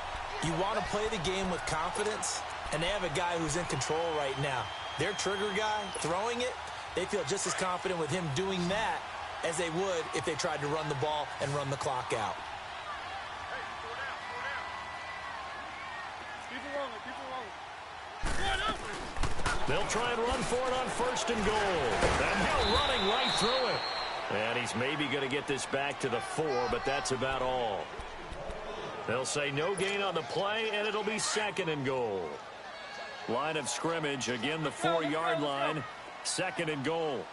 You want to play the game with confidence, and they have a guy who's in control right now. Their trigger guy, throwing it, they feel just as confident with him doing that as they would if they tried to run the ball and run the clock out. They'll try and run for it on first and goal. And now running right through it. And he's maybe going to get this back to the 4, but that's about all. They'll say no gain on the play, and it'll be second and goal. Line of scrimmage, again the 4-yard line, second and goal.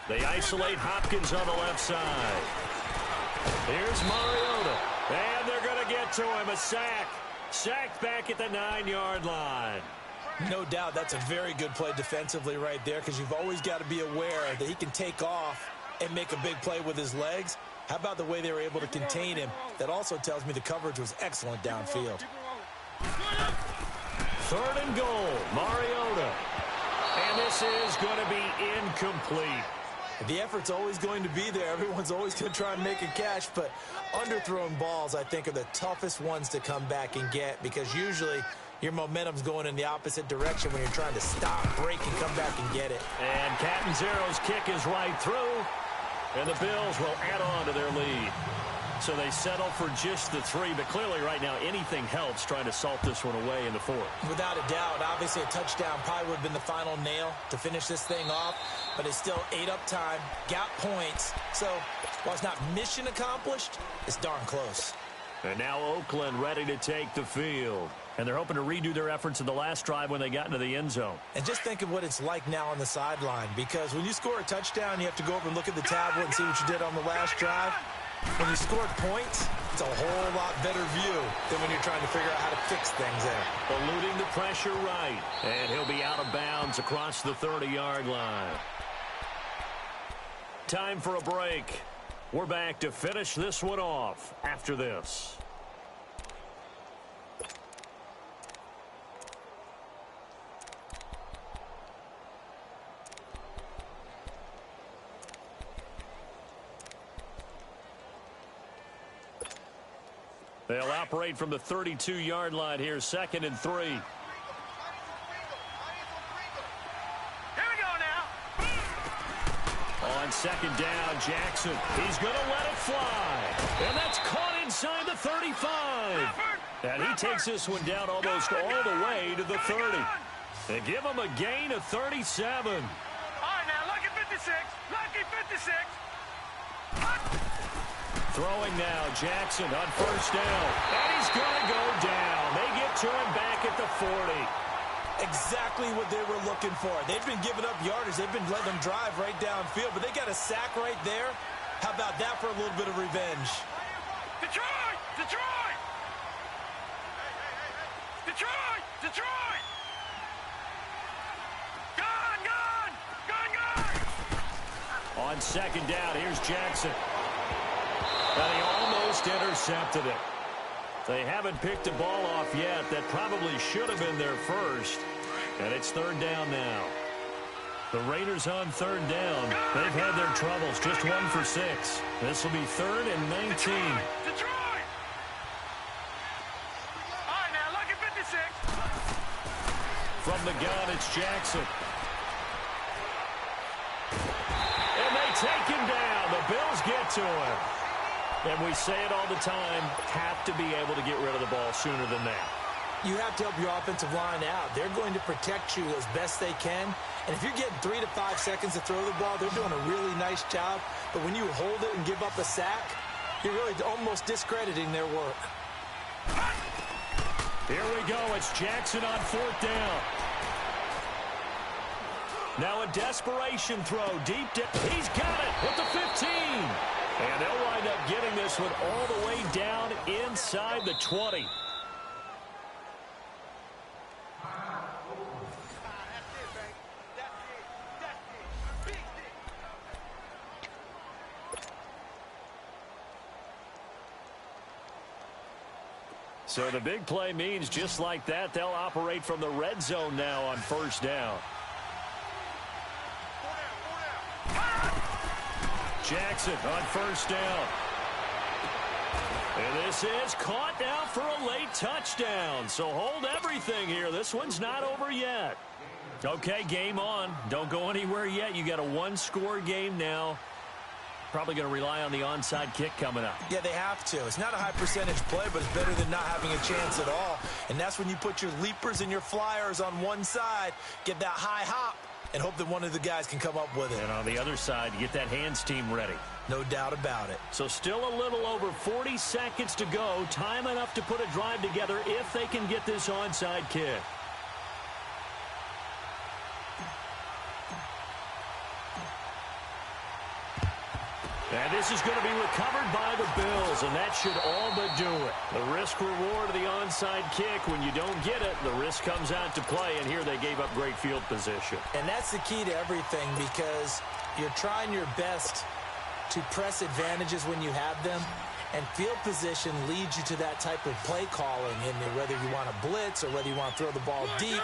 They isolate Hopkins on the left side. Here's Mariota, and they're going to get to him, a sack. Sacked back at the 9-yard line. No doubt that's a very good play defensively right there, because you've always got to be aware that he can take off and make a big play with his legs. How about the way they were able to contain him? That also tells me the coverage was excellent downfield. Third and goal, Mariota. And this is going to be incomplete. The effort's always going to be there. Everyone's always going to try and make a catch, but underthrown balls, I think, are the toughest ones to come back and get, because usually your momentum's going in the opposite direction when you're trying to stop, break, and come back and get it. And Catanzaro's kick is right through, and the Bills will add on to their lead. So they settle for just the 3, but clearly right now anything helps trying to salt this one away in the 4th. Without a doubt, obviously a touchdown probably would have been the final nail to finish this thing off, but it's still 8 up time, got points. So while it's not mission accomplished, it's darn close. And now Oakland ready to take the field. And they're hoping to redo their efforts in the last drive when they got into the end zone. And just think of what it's like now on the sideline, because when you score a touchdown, you have to go over and look at the tablet and see what you did on the last drive. When you scored points, it's a whole lot better view than when you're trying to figure out how to fix things there. Eluding the pressure right. And he'll be out of bounds across the 30-yard line. Time for a break. We're back to finish this one off after this. They'll operate from the 32-yard line here, second and 3. Here we go now. On second down, Jackson. He's going to let it fly. And that's caught inside the 35. And he takes this one down almost all the way to the 30. They give him a gain of 37. All right, now, lucky 56. Lucky 56. Throwing now, Jackson on first down. And he's going to go down. They get to him back at the 40. Exactly what they were looking for. They've been giving up yardage. They've been letting them drive right downfield, but they got a sack right there. How about that for a little bit of revenge? Detroit! Detroit! Detroit! Detroit! Gone! Gone! Gone! Gone! On second down, here's Jackson. And he almost intercepted it. They haven't picked the ball off yet. That probably should have been their first. And it's third down now. The Raiders on third down. They've had their troubles. Just 1 for 6. This will be third and 19. Detroit! All right, now, lucky 56. From the gun, it's Jackson. And they take him down. The Bills get to him. And we say it all the time, have to be able to get rid of the ball sooner than that. You have to help your offensive line out. They're going to protect you as best they can. And if you're getting 3 to 5 seconds to throw the ball, they're doing a really nice job. But when you hold it and give up a sack, you're really almost discrediting their work. Here we go. It's Jackson on fourth down. Now a desperation throw deep. He's got it with the 15. And they'll wind up getting this one all the way down inside the 20. So the big play means just like that, they'll operate from the red zone now on first down. Jackson on first down. And this is caught now for a late touchdown. So hold everything here. This one's not over yet. Okay, game on. Don't go anywhere yet. You got a one-score game now. Probably going to rely on the onside kick coming up. Yeah, they have to. It's not a high percentage play, but it's better than not having a chance at all. And that's when you put your leapers and your flyers on one side, get that high hop, and hope that one of the guys can come up with it. And on the other side, you get that hands team ready. No doubt about it. So still a little over 40 seconds to go. Time enough to put a drive together if they can get this onside kick. And this is going to be recovered by the Bills, and that should all but do it. The risk-reward of the onside kick, when you don't get it, the risk comes out to play, and here they gave up great field position. And that's the key to everything, because you're trying your best to press advantages when you have them, and field position leads you to that type of play calling, and whether you want to blitz or whether you want to throw the ball deep,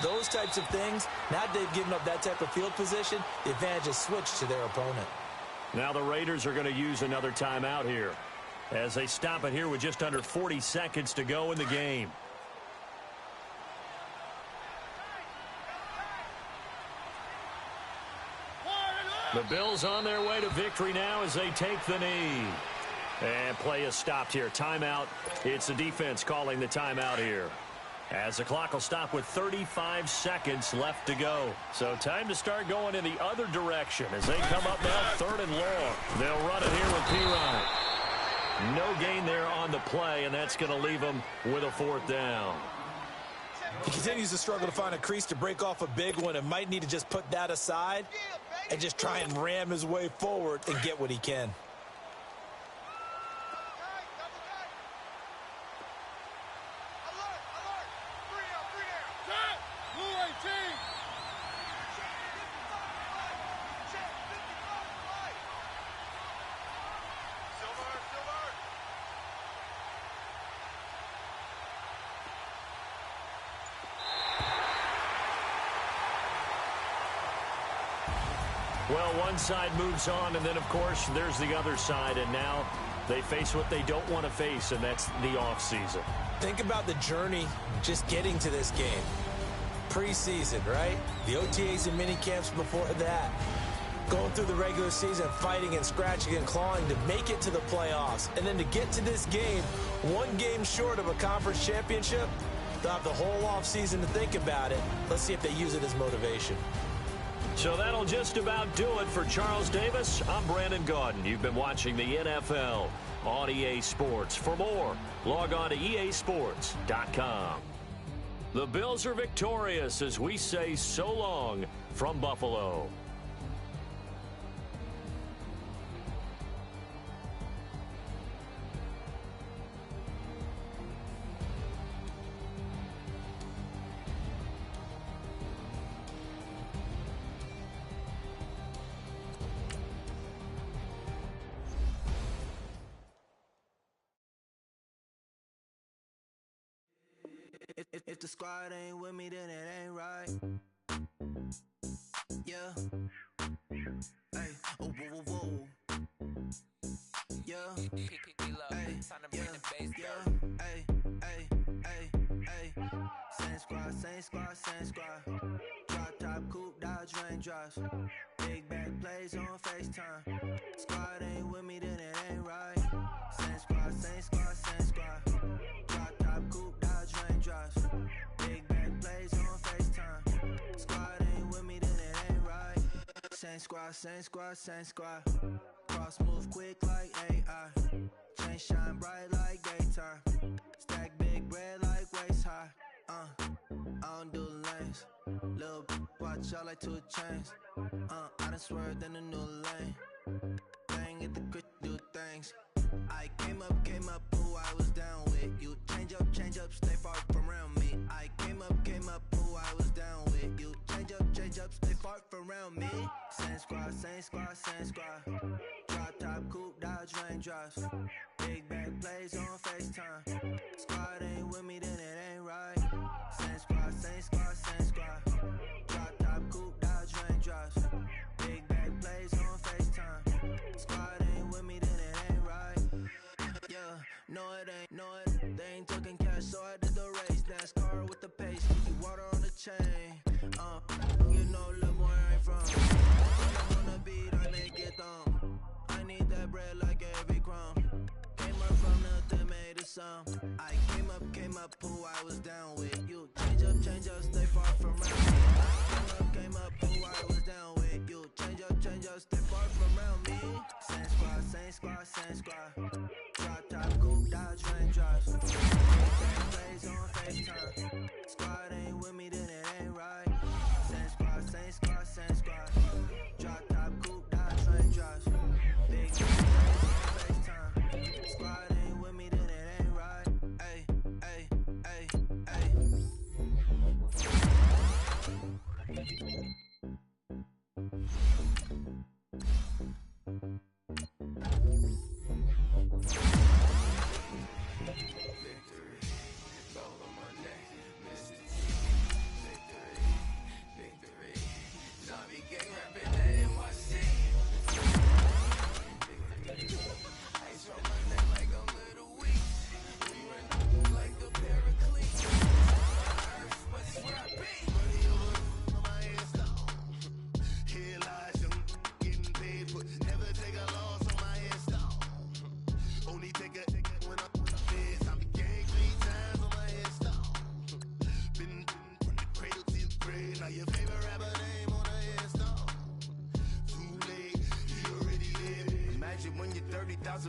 those types of things. Now they've given up that type of field position, the advantage is switched to their opponent. Now the Raiders are going to use another timeout here as they stop it here with just under 40 seconds to go in the game. The Bills on their way to victory now as they take the knee. And play is stopped here. Timeout. It's the defense calling the timeout here, as the clock will stop with 35 seconds left to go. So time to start going in the other direction as they come up now 3rd and long. They'll run it here with P-Ryan. No gain there on the play, and that's going to leave them with a 4th down. He continues to struggle to find a crease to break off a big one and might need to just put that aside and just try and ram his way forward and get what he can. Well, one side moves on, and then, of course, there's the other side, and now they face what they don't want to face, and that's the offseason. Think about the journey just getting to this game. Preseason, right? The OTAs and mini camps before that. Going through the regular season, fighting and scratching and clawing to make it to the playoffs. And then to get to this game, one game short of a conference championship, they'll have the whole offseason to think about it. Let's see if they use it as motivation. So that'll just about do it for Charles Davis. I'm Brandon Gaudin. You've been watching the NFL on EA Sports. For more, log on to easports.com. The Bills are victorious as we say so long from Buffalo. If the squad ain't with me, then it ain't right. Yeah. Hey. Oh, whoa, whoa, whoa. Yeah. Hey. Yeah. Yeah. Hey. Hey. Hey. Hey. Same squad, same squad, same squad. Drop top, coupe, Dodge raindrops. Big back plays on FaceTime. Squad ain't with me, then it ain't right. Same squad, same squad, same squad. Drop top, coupe, Dodge raindrops. Big back plays on FaceTime. Squad ain't with me, then it ain't right. Same squad, same squad, same squad. Cross move quick like AI. Chain shine bright like daytime. Stack big bread like waist high. I don't do lanes. Lil' watch out like 2 chains. I done swerved in a new lane. Bang at the crit, do things. I came up, who I was down with. You change up, stay far from around me. I came up, who I was down with. You change up, stay far park around me. Same squad, same squad, same squad. Drop top, coupe, Dodge Raindrops. Big back plays on FaceTime. Squad ain't with me, then it ain't right. Same squad, same squad, same squad. Drop top, coupe, Dodge Raindrops. Big back plays on FaceTime. Squad ain't with me, then it ain't right. Yeah, no it ain't, no it. They ain't talking cash, so I did the race. NASCAR with the pace, keep water on the chain. You know, love where I ain't from. When I'm on the beat, I make it on. I need that bread like every crumb. Came up from nothing, made it some. I came up, who I was down with. You change up, stay far from around me. I came up, who I was down with. You change up, stay far from around me. Same squad, same squad, same squad. Drop top, coupe, Dodge Raindrops. Plays on FaceTime. Squad ain't with me, then it ain't right. Same squad, same squad, same squad. Drop top, coupe, Dodge Raindrops. Big plays on FaceTime. Squad ain't with me, then it ain't right. Ay, ay, ay, ay.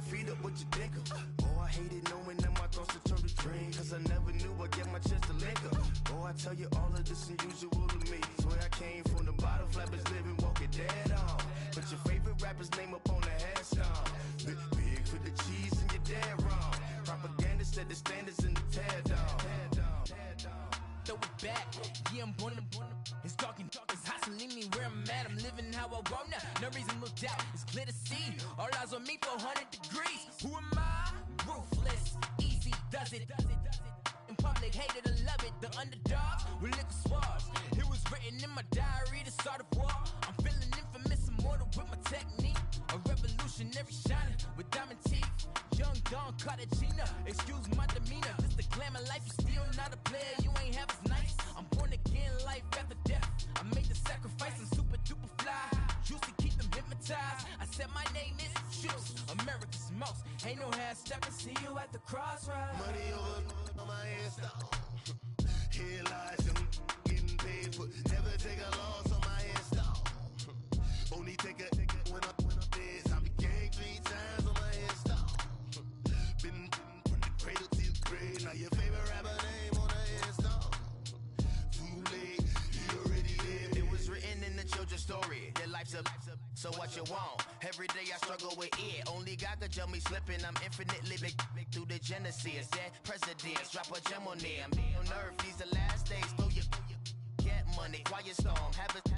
Feet up, what you think of? Oh, I hated knowing that my thoughts would turn to dream. Cause I never knew I'd get my chest to link up. Oh, I tell you all of this unusual to me. Swear I came from the bottom, flappers living, walking dead on. Put your favorite rapper's name up on the headstone. Big for the cheese and you're dead wrong. Propaganda set the standards in the tear down. Throw it back, yeah, I'm born to. It's talking, it's hustling me where I'm at. I'm living how I want now. No reason to doubt, it's clear to see. All eyes on me for 100 degrees. Who am I? Ruthless, easy, does it. In public, hate it or love it. The underdogs with liquor swabs. It was written in my diary to start a war. I'm feeling infamous, immortal with my technique. A revolutionary shining with diamond teeth. Young Don Cartagena, excuse my demeanor. This the glamour life, you still not a player. You ain't half as nice. I'm born again, life after death. I made the sacrifice and super duper fly. Used to keep them hypnotized. I said my name is Juice, America's most. Ain't no half stepping, see you at the crossroads. Money over on my headstone. Here lies young, getting paid for. Never take a loss on my headstone. Only take a when I'm dead. I be ganked 3 times on my headstone. Been from the cradle to the grave. Now your favorite rapper name on the headstone. Too late, you already lived. It was written in the children's story. Your life's a so what you want? Every day I struggle with it. Only God could tell me slipping. I'm infinitely big through the genesis. That presidents drop a gem on them. On earth, these the last days. Throw your get money. Quiet storm. Have it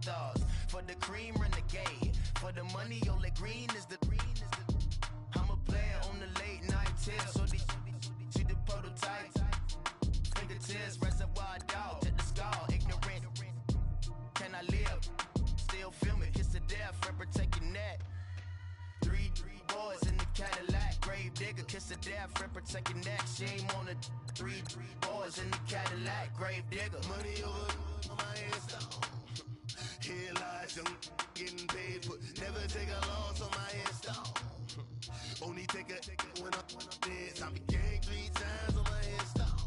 thoughts. For the cream, renegade. For the money, only green is the. I'm a player on the late night tip. So these see the prototype. Fingertips, reservoir dog. To the skull. Ignorant. Can I live? Still film it. Kiss the death. Forever taking that. 3 boys in the Cadillac. Grave digger. Kiss the death. Forever taking that. Shame on the 3 boys in the Cadillac. Grave digger. Money over on my headstone. Here lies young, getting paid for. Never take a loss on my headstone. Only take a when I'm dead. I be ganked 3 times on my headstone.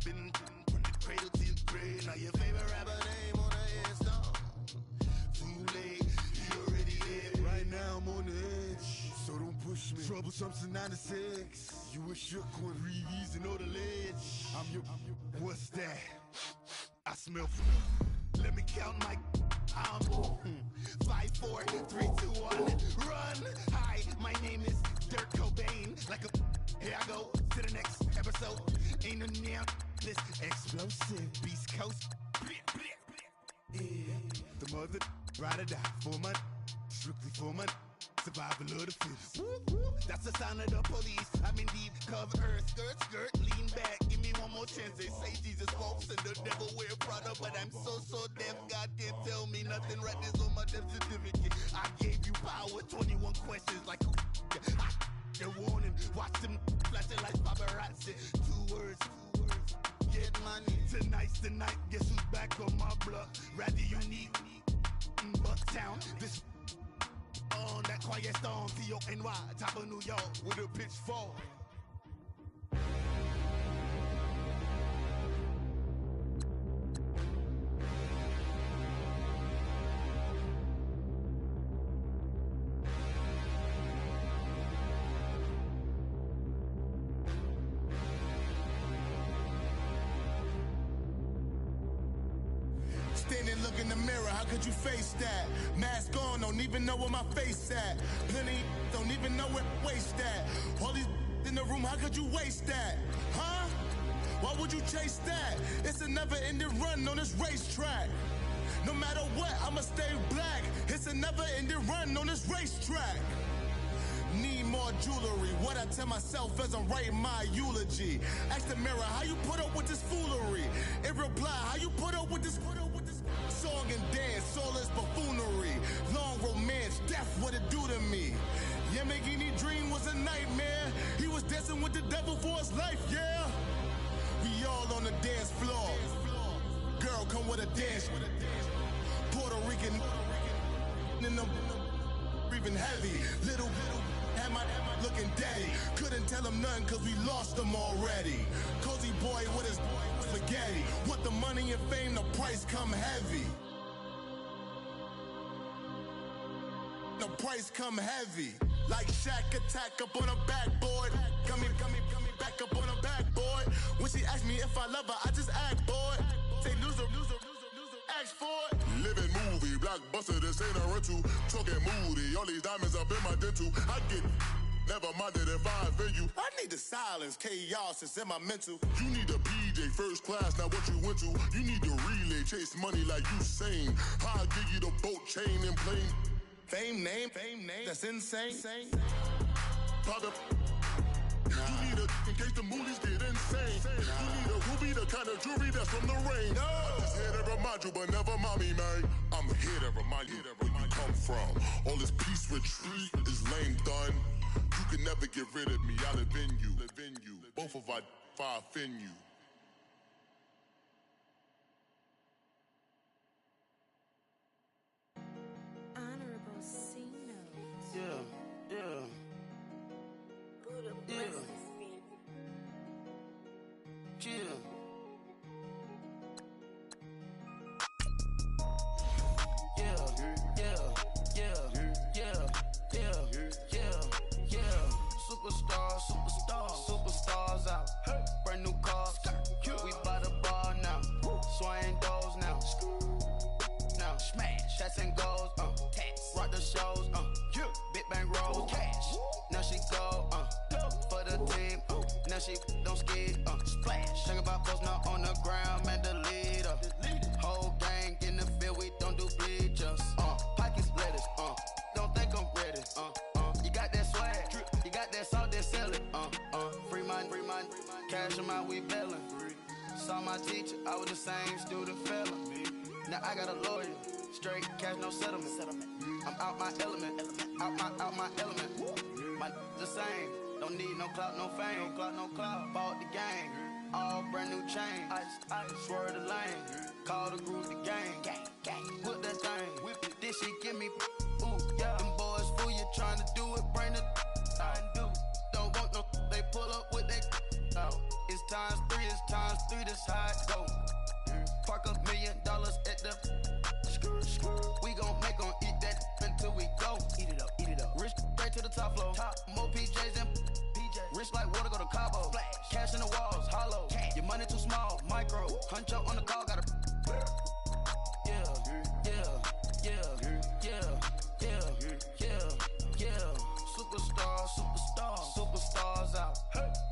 Been from the cradle to the grave. Now your favorite rapper name on the headstone. Too late, you already lived. Right now I'm on the edge, so don't push me. Troublesome to 9 to 6. You a shook one, breathe and know the ledge. I'm your, what's that? I smell. Let me count my. I'm 5, 4, 3, 2, 1. Run! Hi, my name is Dirk Cobain. Like a. Here I go to the next episode. Ain't no damn this explosive Beast Coast. Yeah. mother, ride or die for my, strictly for my, survival of the fittest. That's the sign of the police. I'm in deep cover earth, skirt, lean back. Give me one more chance. They say Jesus walks and the devil wear Prada, but I'm so deaf. God can't tell me nothing. Right this on my death certificate. I gave you power. 21 questions like the warning. Watch them flashing like paparazzi. Two words. Get money. Tonight's the night. Guess who's back on my block? Rather unique. Bucktown. This on that quiet storm, T-O-N-Y, top of New York with a pitchfork. Standing, look in the mirror, how could you face that? Mask on, don't even know where my face at. Plenty, don't even know where waist at. All these in the room, how could you waste that? Huh? Why would you chase that? It's a never-ending run on this racetrack. No matter what, I'ma stay black. It's a never-ending run on this racetrack. Need more jewelry. What I tell myself as I'm writing my eulogy. Ask the mirror, how you put up with this foolery? In reply, how you put up with this song and dance, all this buffoonery. Long romance, death, what it do to me? Yamagini dream was a nightmare. He was dancing with the devil for his life, yeah. We all on the dance floor. Girl, come with a dance. Puerto Rican in them breathing heavy. Little had my looking daddy. Couldn't tell him nothing cause we lost him already. Cozy boy with his spaghetti. Want the money and fame, the price come heavy. The price come heavy. Like Shaq attack up on a backboard. Coming back up on a backboard. When she asked me if I love her, I just act bored. Say loser, ask for it. Living movie, blockbuster, this ain't a rental. Talking moody, all these diamonds up in my dental. I get never minded if I offend you. I need the silence, chaos is in my mental. You need a PJ, first class, not what you went to. You need the relay, chase money like you sane. I'll give you the boat, chain, and plane. Fame name, that's insane. Pop up. You need a, in case the movies get insane. You need a ruby, the kind of jewelry that's from the rain. I'm just here to remind you, but never mommy, man. I'm here to remind you where you come from. All this peace retreat is lame done. You can never get rid of me, I live in you. Both of our fire offend you. Honorable C-Note. Yeah. Chill. Superstars out. Brand new cars. We by the bar now. Swaying doors now. Now smash. Shots and goals. Rock the shows. Big bang rolls. Cash. Now she go. For the team. Now she don't skid. Splash. Think about post now on the ground. Man, the leader. Whole gang in the field. We don't do bleachers. Pockets lettuce. Don't think I'm ready. You got that swag. You got that salt, that sell it. Free mind. Cash them out, we bailin'. Saw my teacher, I was the same student fella. Now I got a lawyer. Straight cash, no settlement. I'm out my element. Out my element. My the same. Don't need no clout, no fame. No clout. Bought the game. All brand new chain. I swerve the lane. Call the group the gang. Whip that thing. Whip it. This shit give me. Ooh, yeah. Them boys fool you trying to do it. Bring it. I do. Don't want no. They pull up with they. Oh. It's times 3. This how it go. Park $1 million at the. We gon' make 'em eat that until we go. Eat it up. Rich straight to the top floor. More PJs and rich like water, go to Cabo. Cash in the walls, hollow. Your money too small, micro. Hunch up on the call, gotta. Superstars out.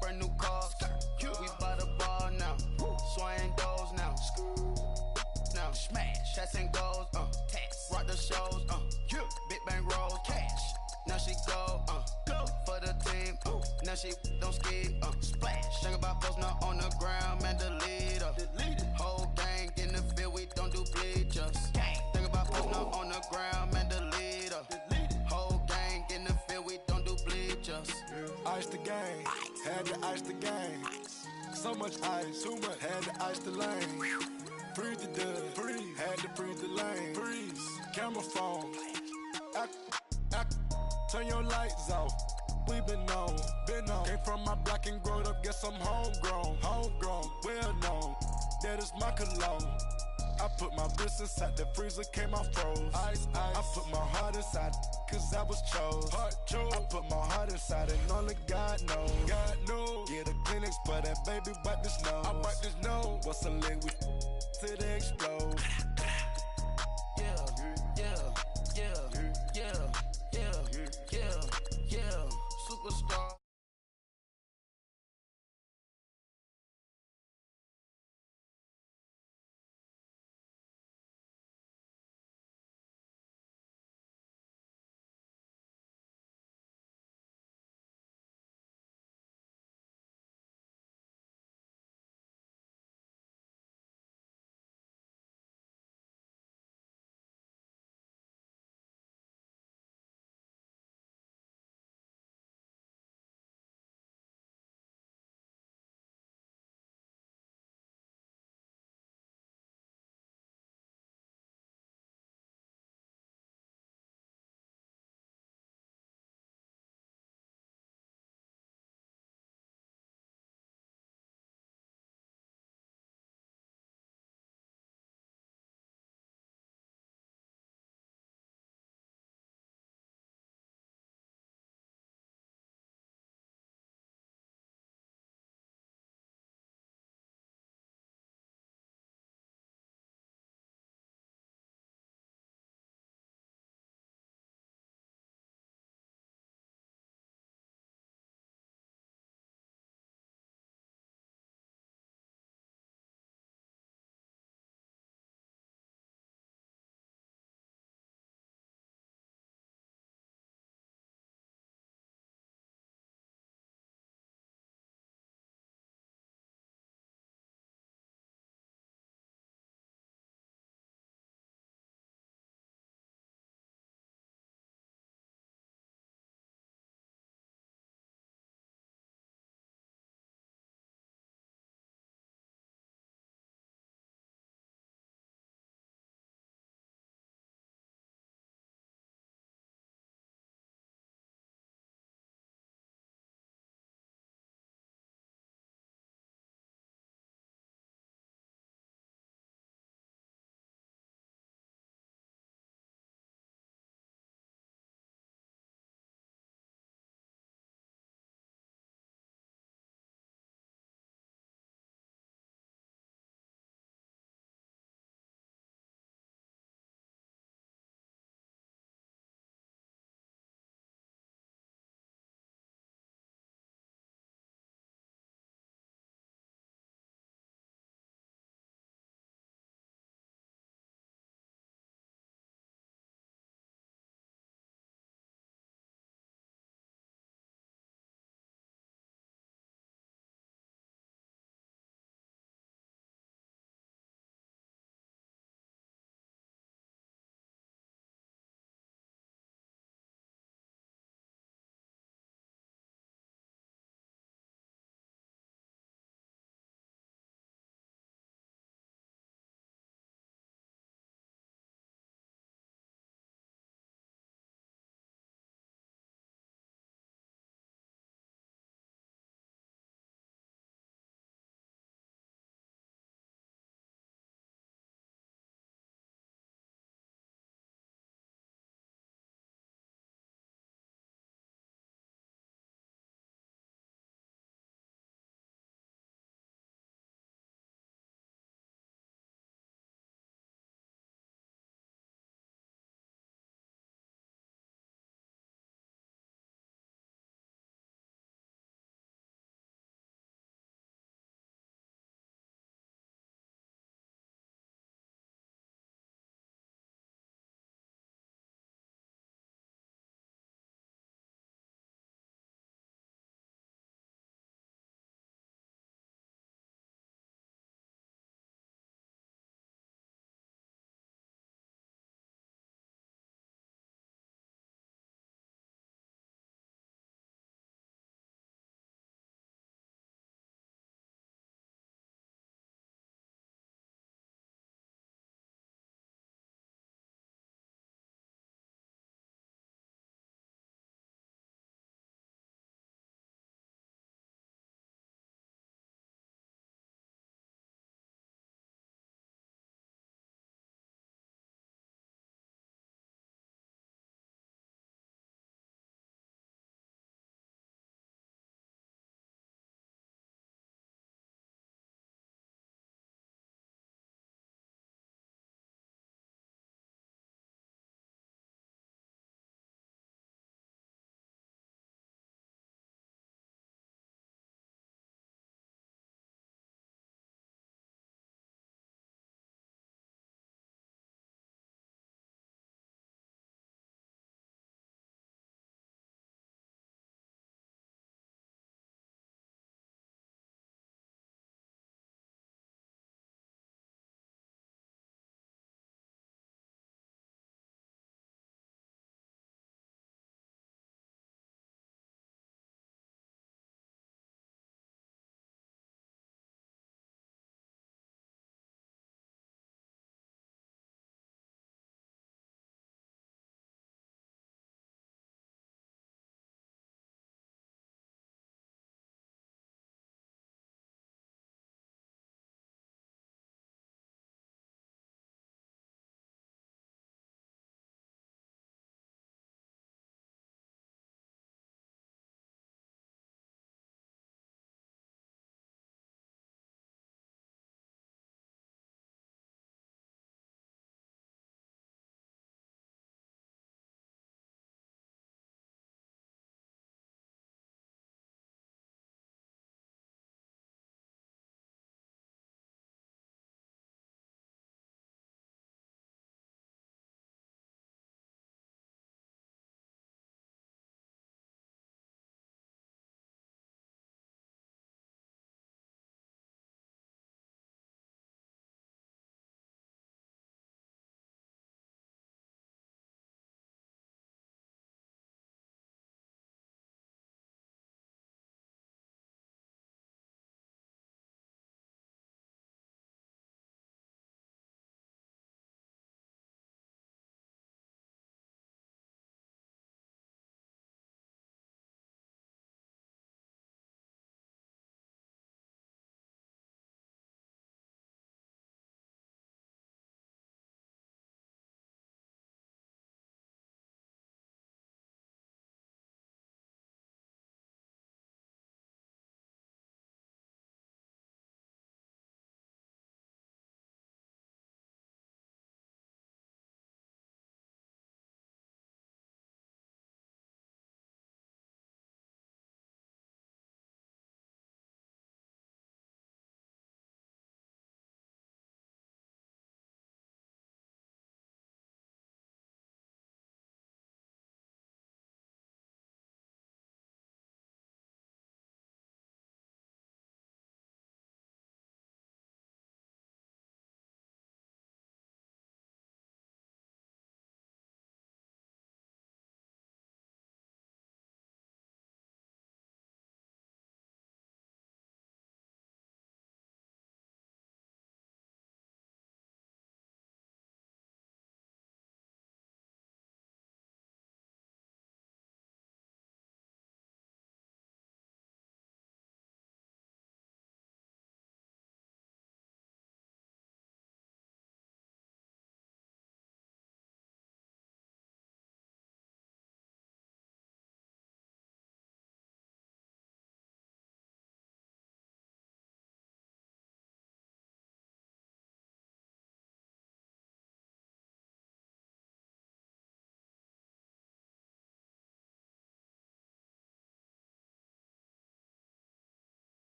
Brand new cars. We by the bar now. Swaying doors. she don't ski, splash. Think about posting up on the ground, man, delete her. Whole gang in the field, we don't do bleachers. Think about posting up on the ground, man, delete her. Whole gang in the field, we don't do bleachers. Ice the game, had to ice the game. So much ice, too much, had to ice the lane. Freeze the dud, freeze, had to freeze the lane. Freeze, camera phone. Turn your lights off. We been on. Came from my block and growed up, guess I'm homegrown, well known. That is my cologne. I put my wrist inside the freezer, came out froze. Ice. I put my heart inside, cause I was chose. I put my heart inside and only God knows. Get the clinics for that baby, wipe this nose. I wipe this nose. What's a link with till they explode? Superstar.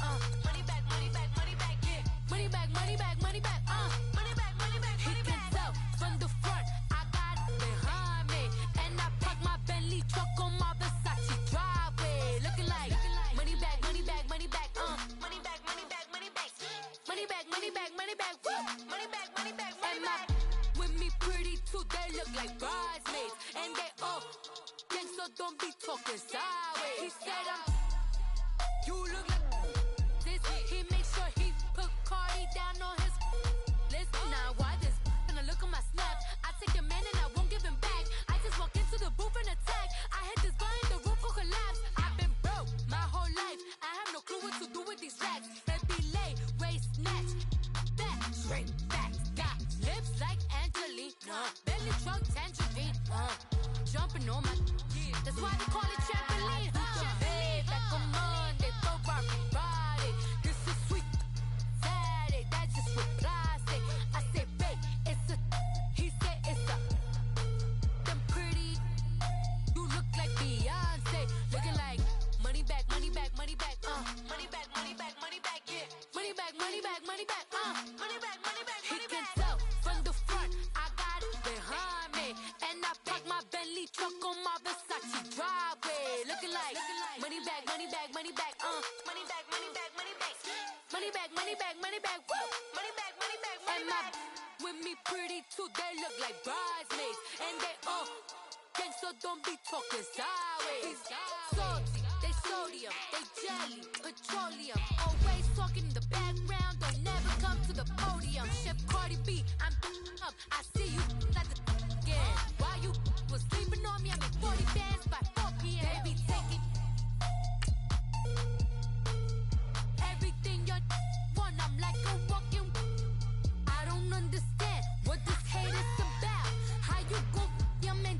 Money back, money back, money back, yeah. Money back, money back, money back, money back, money back, money back. He can tell from the front, I got it behind me. And I park my Bentley truck on my Versace driveway. Looking like money back, money back, money back, money back, money back, money back. Money back, money back, money back, woo. Money back, money back, money back. With me pretty too, they look like bridesmaids. And they all gang, so don't be talking sideways. He said you look like this. He make sure he put Cardi down on his list. Now why this? Gonna look at my snap. I take your man and I won't give him back. I just walk into the booth and attack. I hit this guy in the roof will collapse. I've been broke my whole life. I have no clue what to do with these racks. Baby lay, waist snatch, back, straight back. Got lips like Angelina, belly trunk tangerine. Jumping on my, that's why they call it trampoline. Hey, back on Monday, throw Friday. This is sweet Saturday, that's just what plastic. I say, babe, it's a, he said it's a. Them pretty, you look like Beyonce, looking like money back, money back, money back, money back, money back, money back, yeah. Money back, money back, money back, money back, money back. He can tell from the front, I got it behind me, and I park my Bentley truck on my Versace driveway. Looking like money back, money back, money back, money back, money back, money back, money back, money back, money back, woo. Money back, money back, money back. With me pretty too, they look like bridesmaids, and they all gang, so don't be talking sideways. Salty, they sodium, they jelly, petroleum. Always talking in the background, don't never come to the podium. Chef Cardi B, I'm up. I see you like the again. While you was sleeping on me, I make 40 bands by 4 p.m. They be taking everything you want. I'm like a walking. I don't understand what this hate is about. How you go your man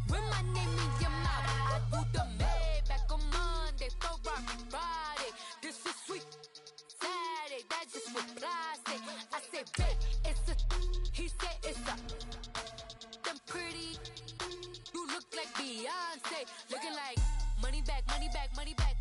with my name in your mouth? I do the Maybach on Monday, throw Friday. This is sweet Saturday, that's just what plastic. I say, babe, it's a, he said it's a. Them pretty, you look like Beyonce, looking like money back, money back, money back,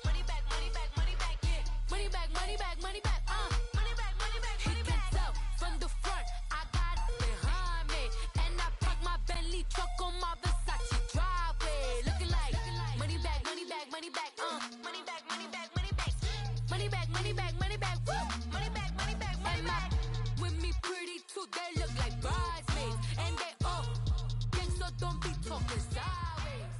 money back, money back, money back, yeah. Money back, money back, money back, money back, money back, money back. He can tell from the front, I got it behind me, and I park my Bentley truck on my Versace driveway. Looking like money back, money back, money back, money back, money back, money back, money back, money back, money back, woo. Money back, money back, money back. With me pretty too, they look like bridesmaids, and they all gang, so don't be talking sideways.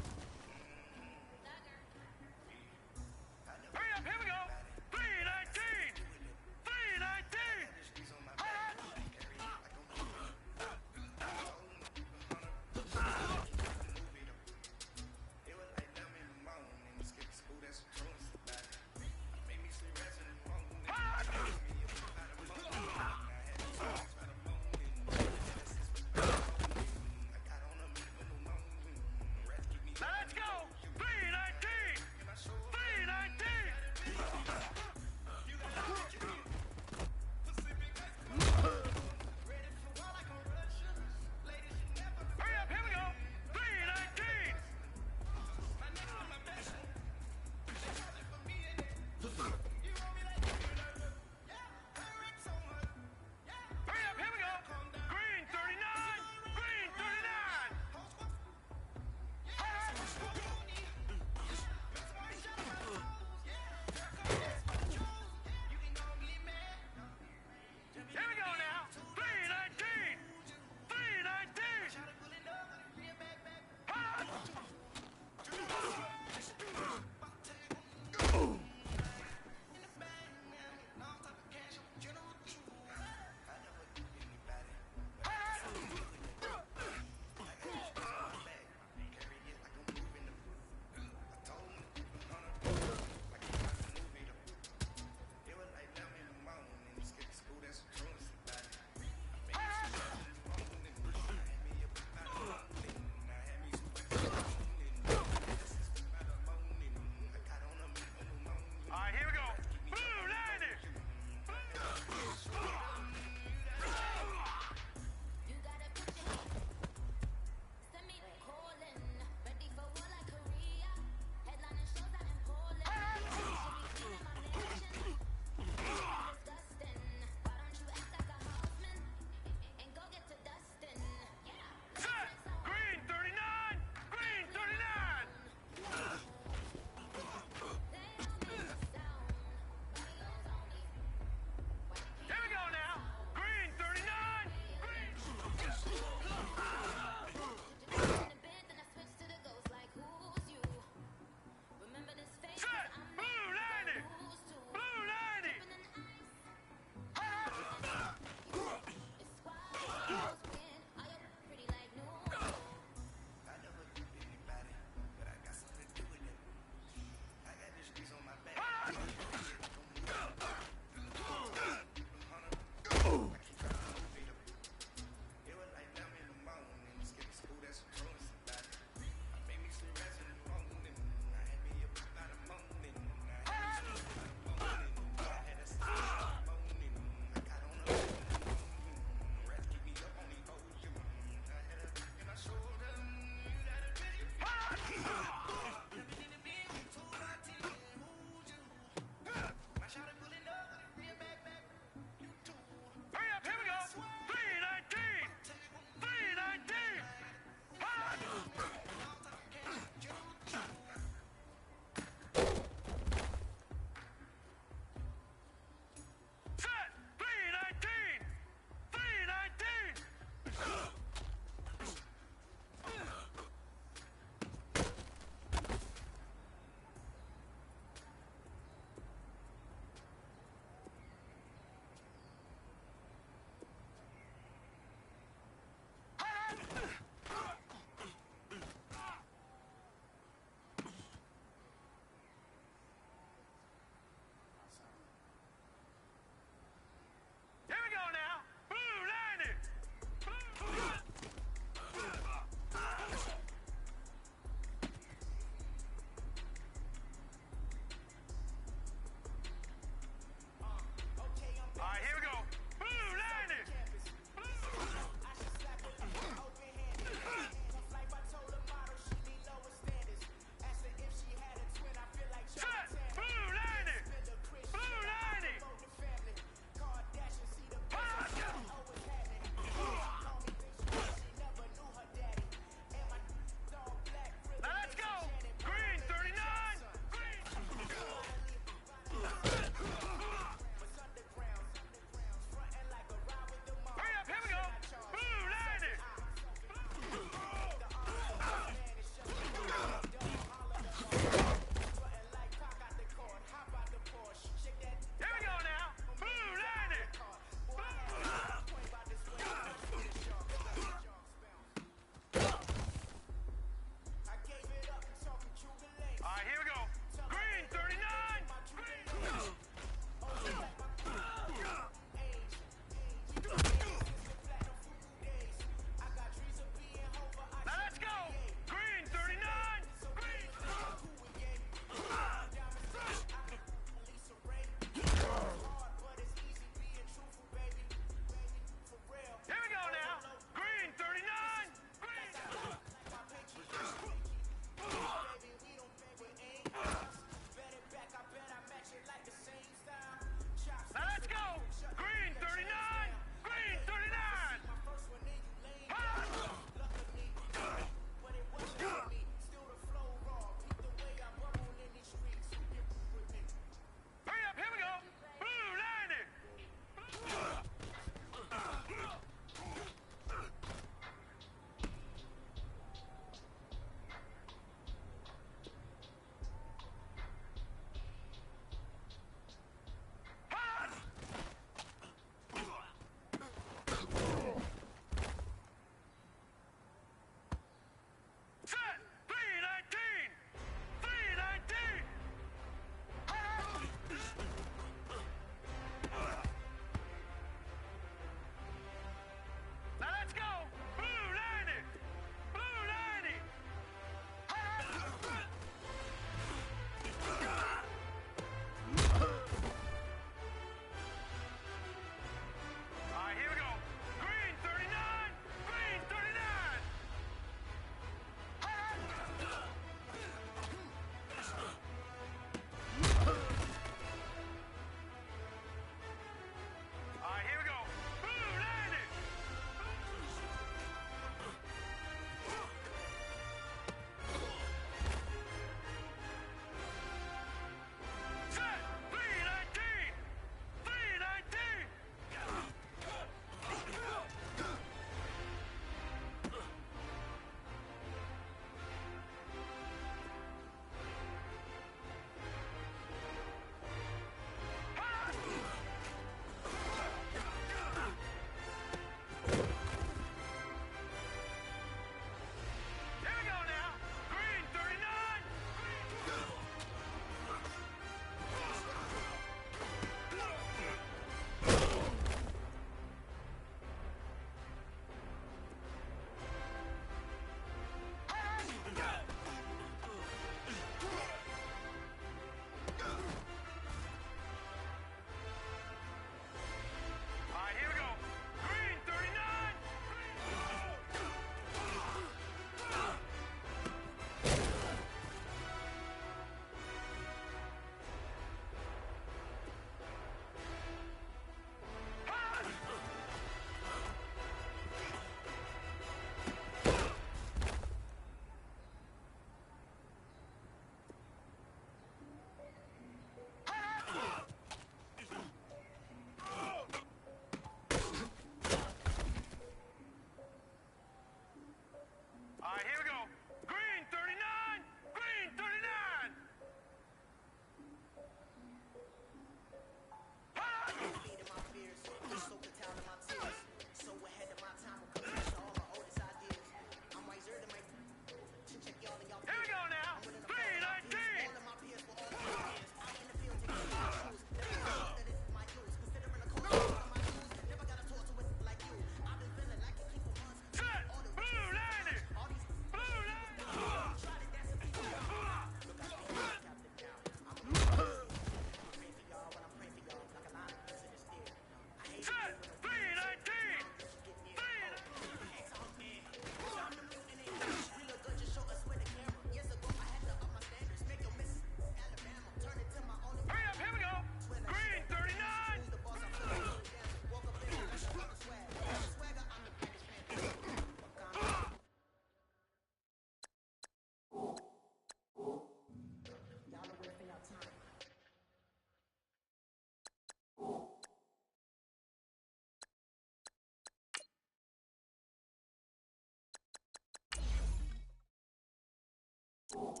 Let's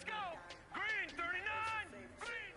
go! Green 39! Green!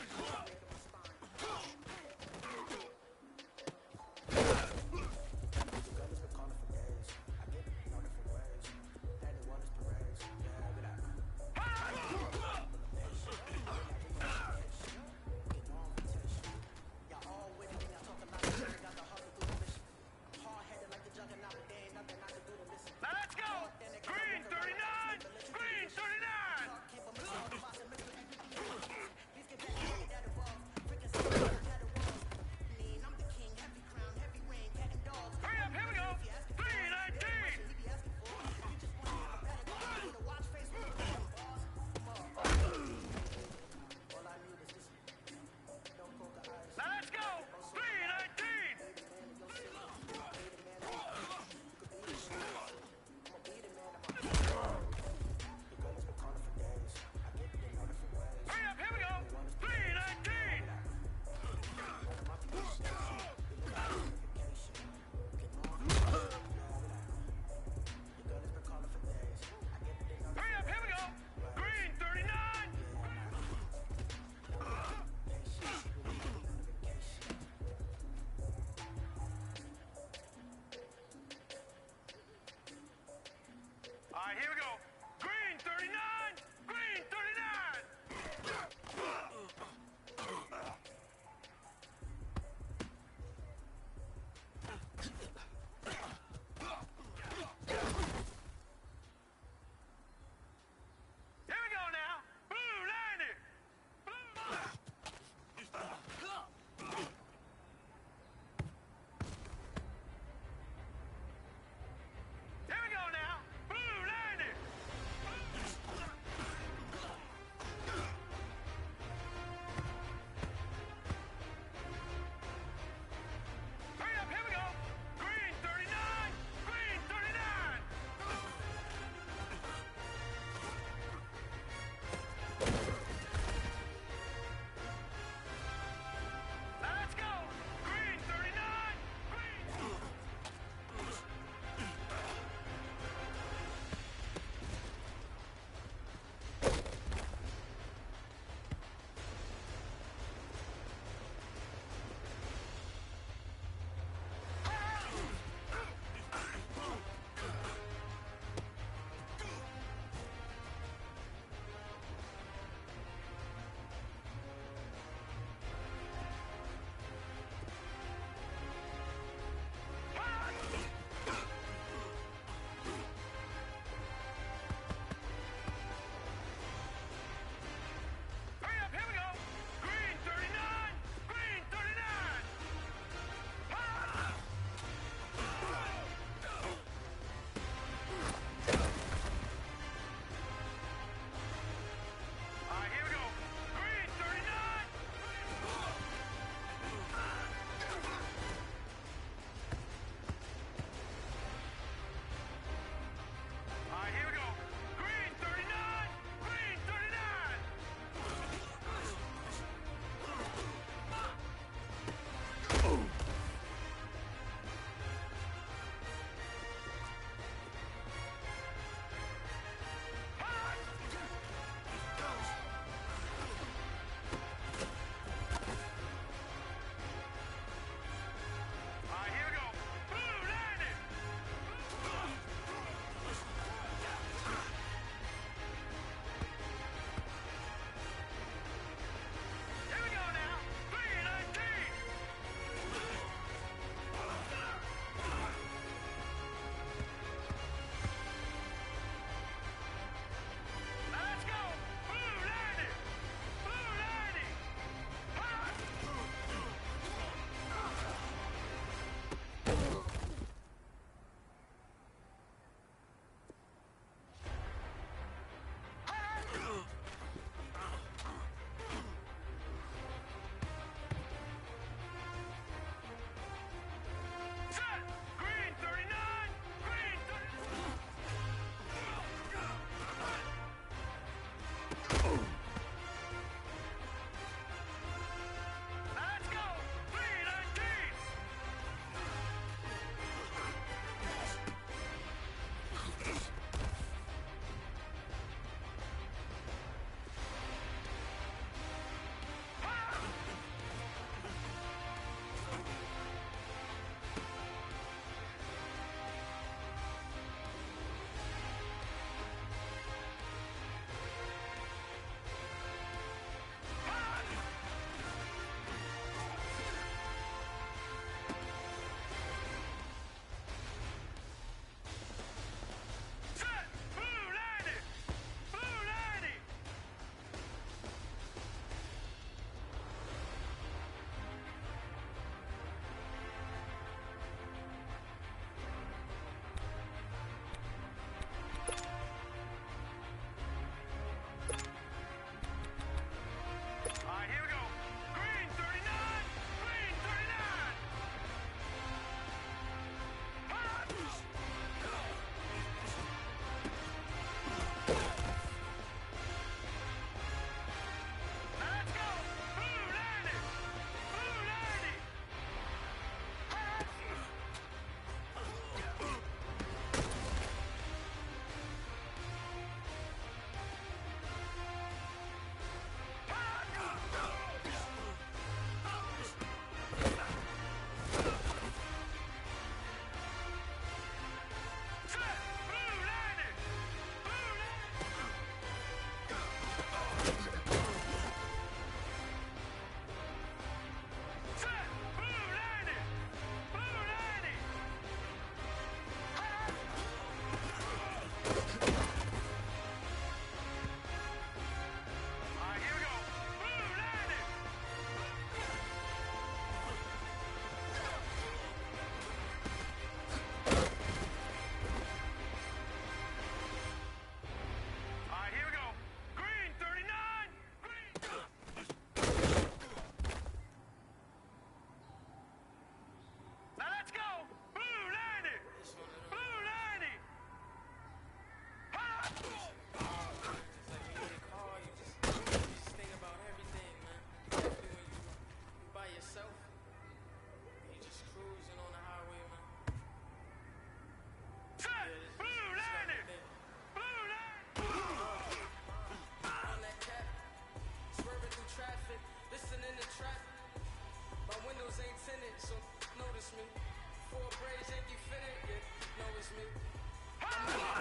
Ha!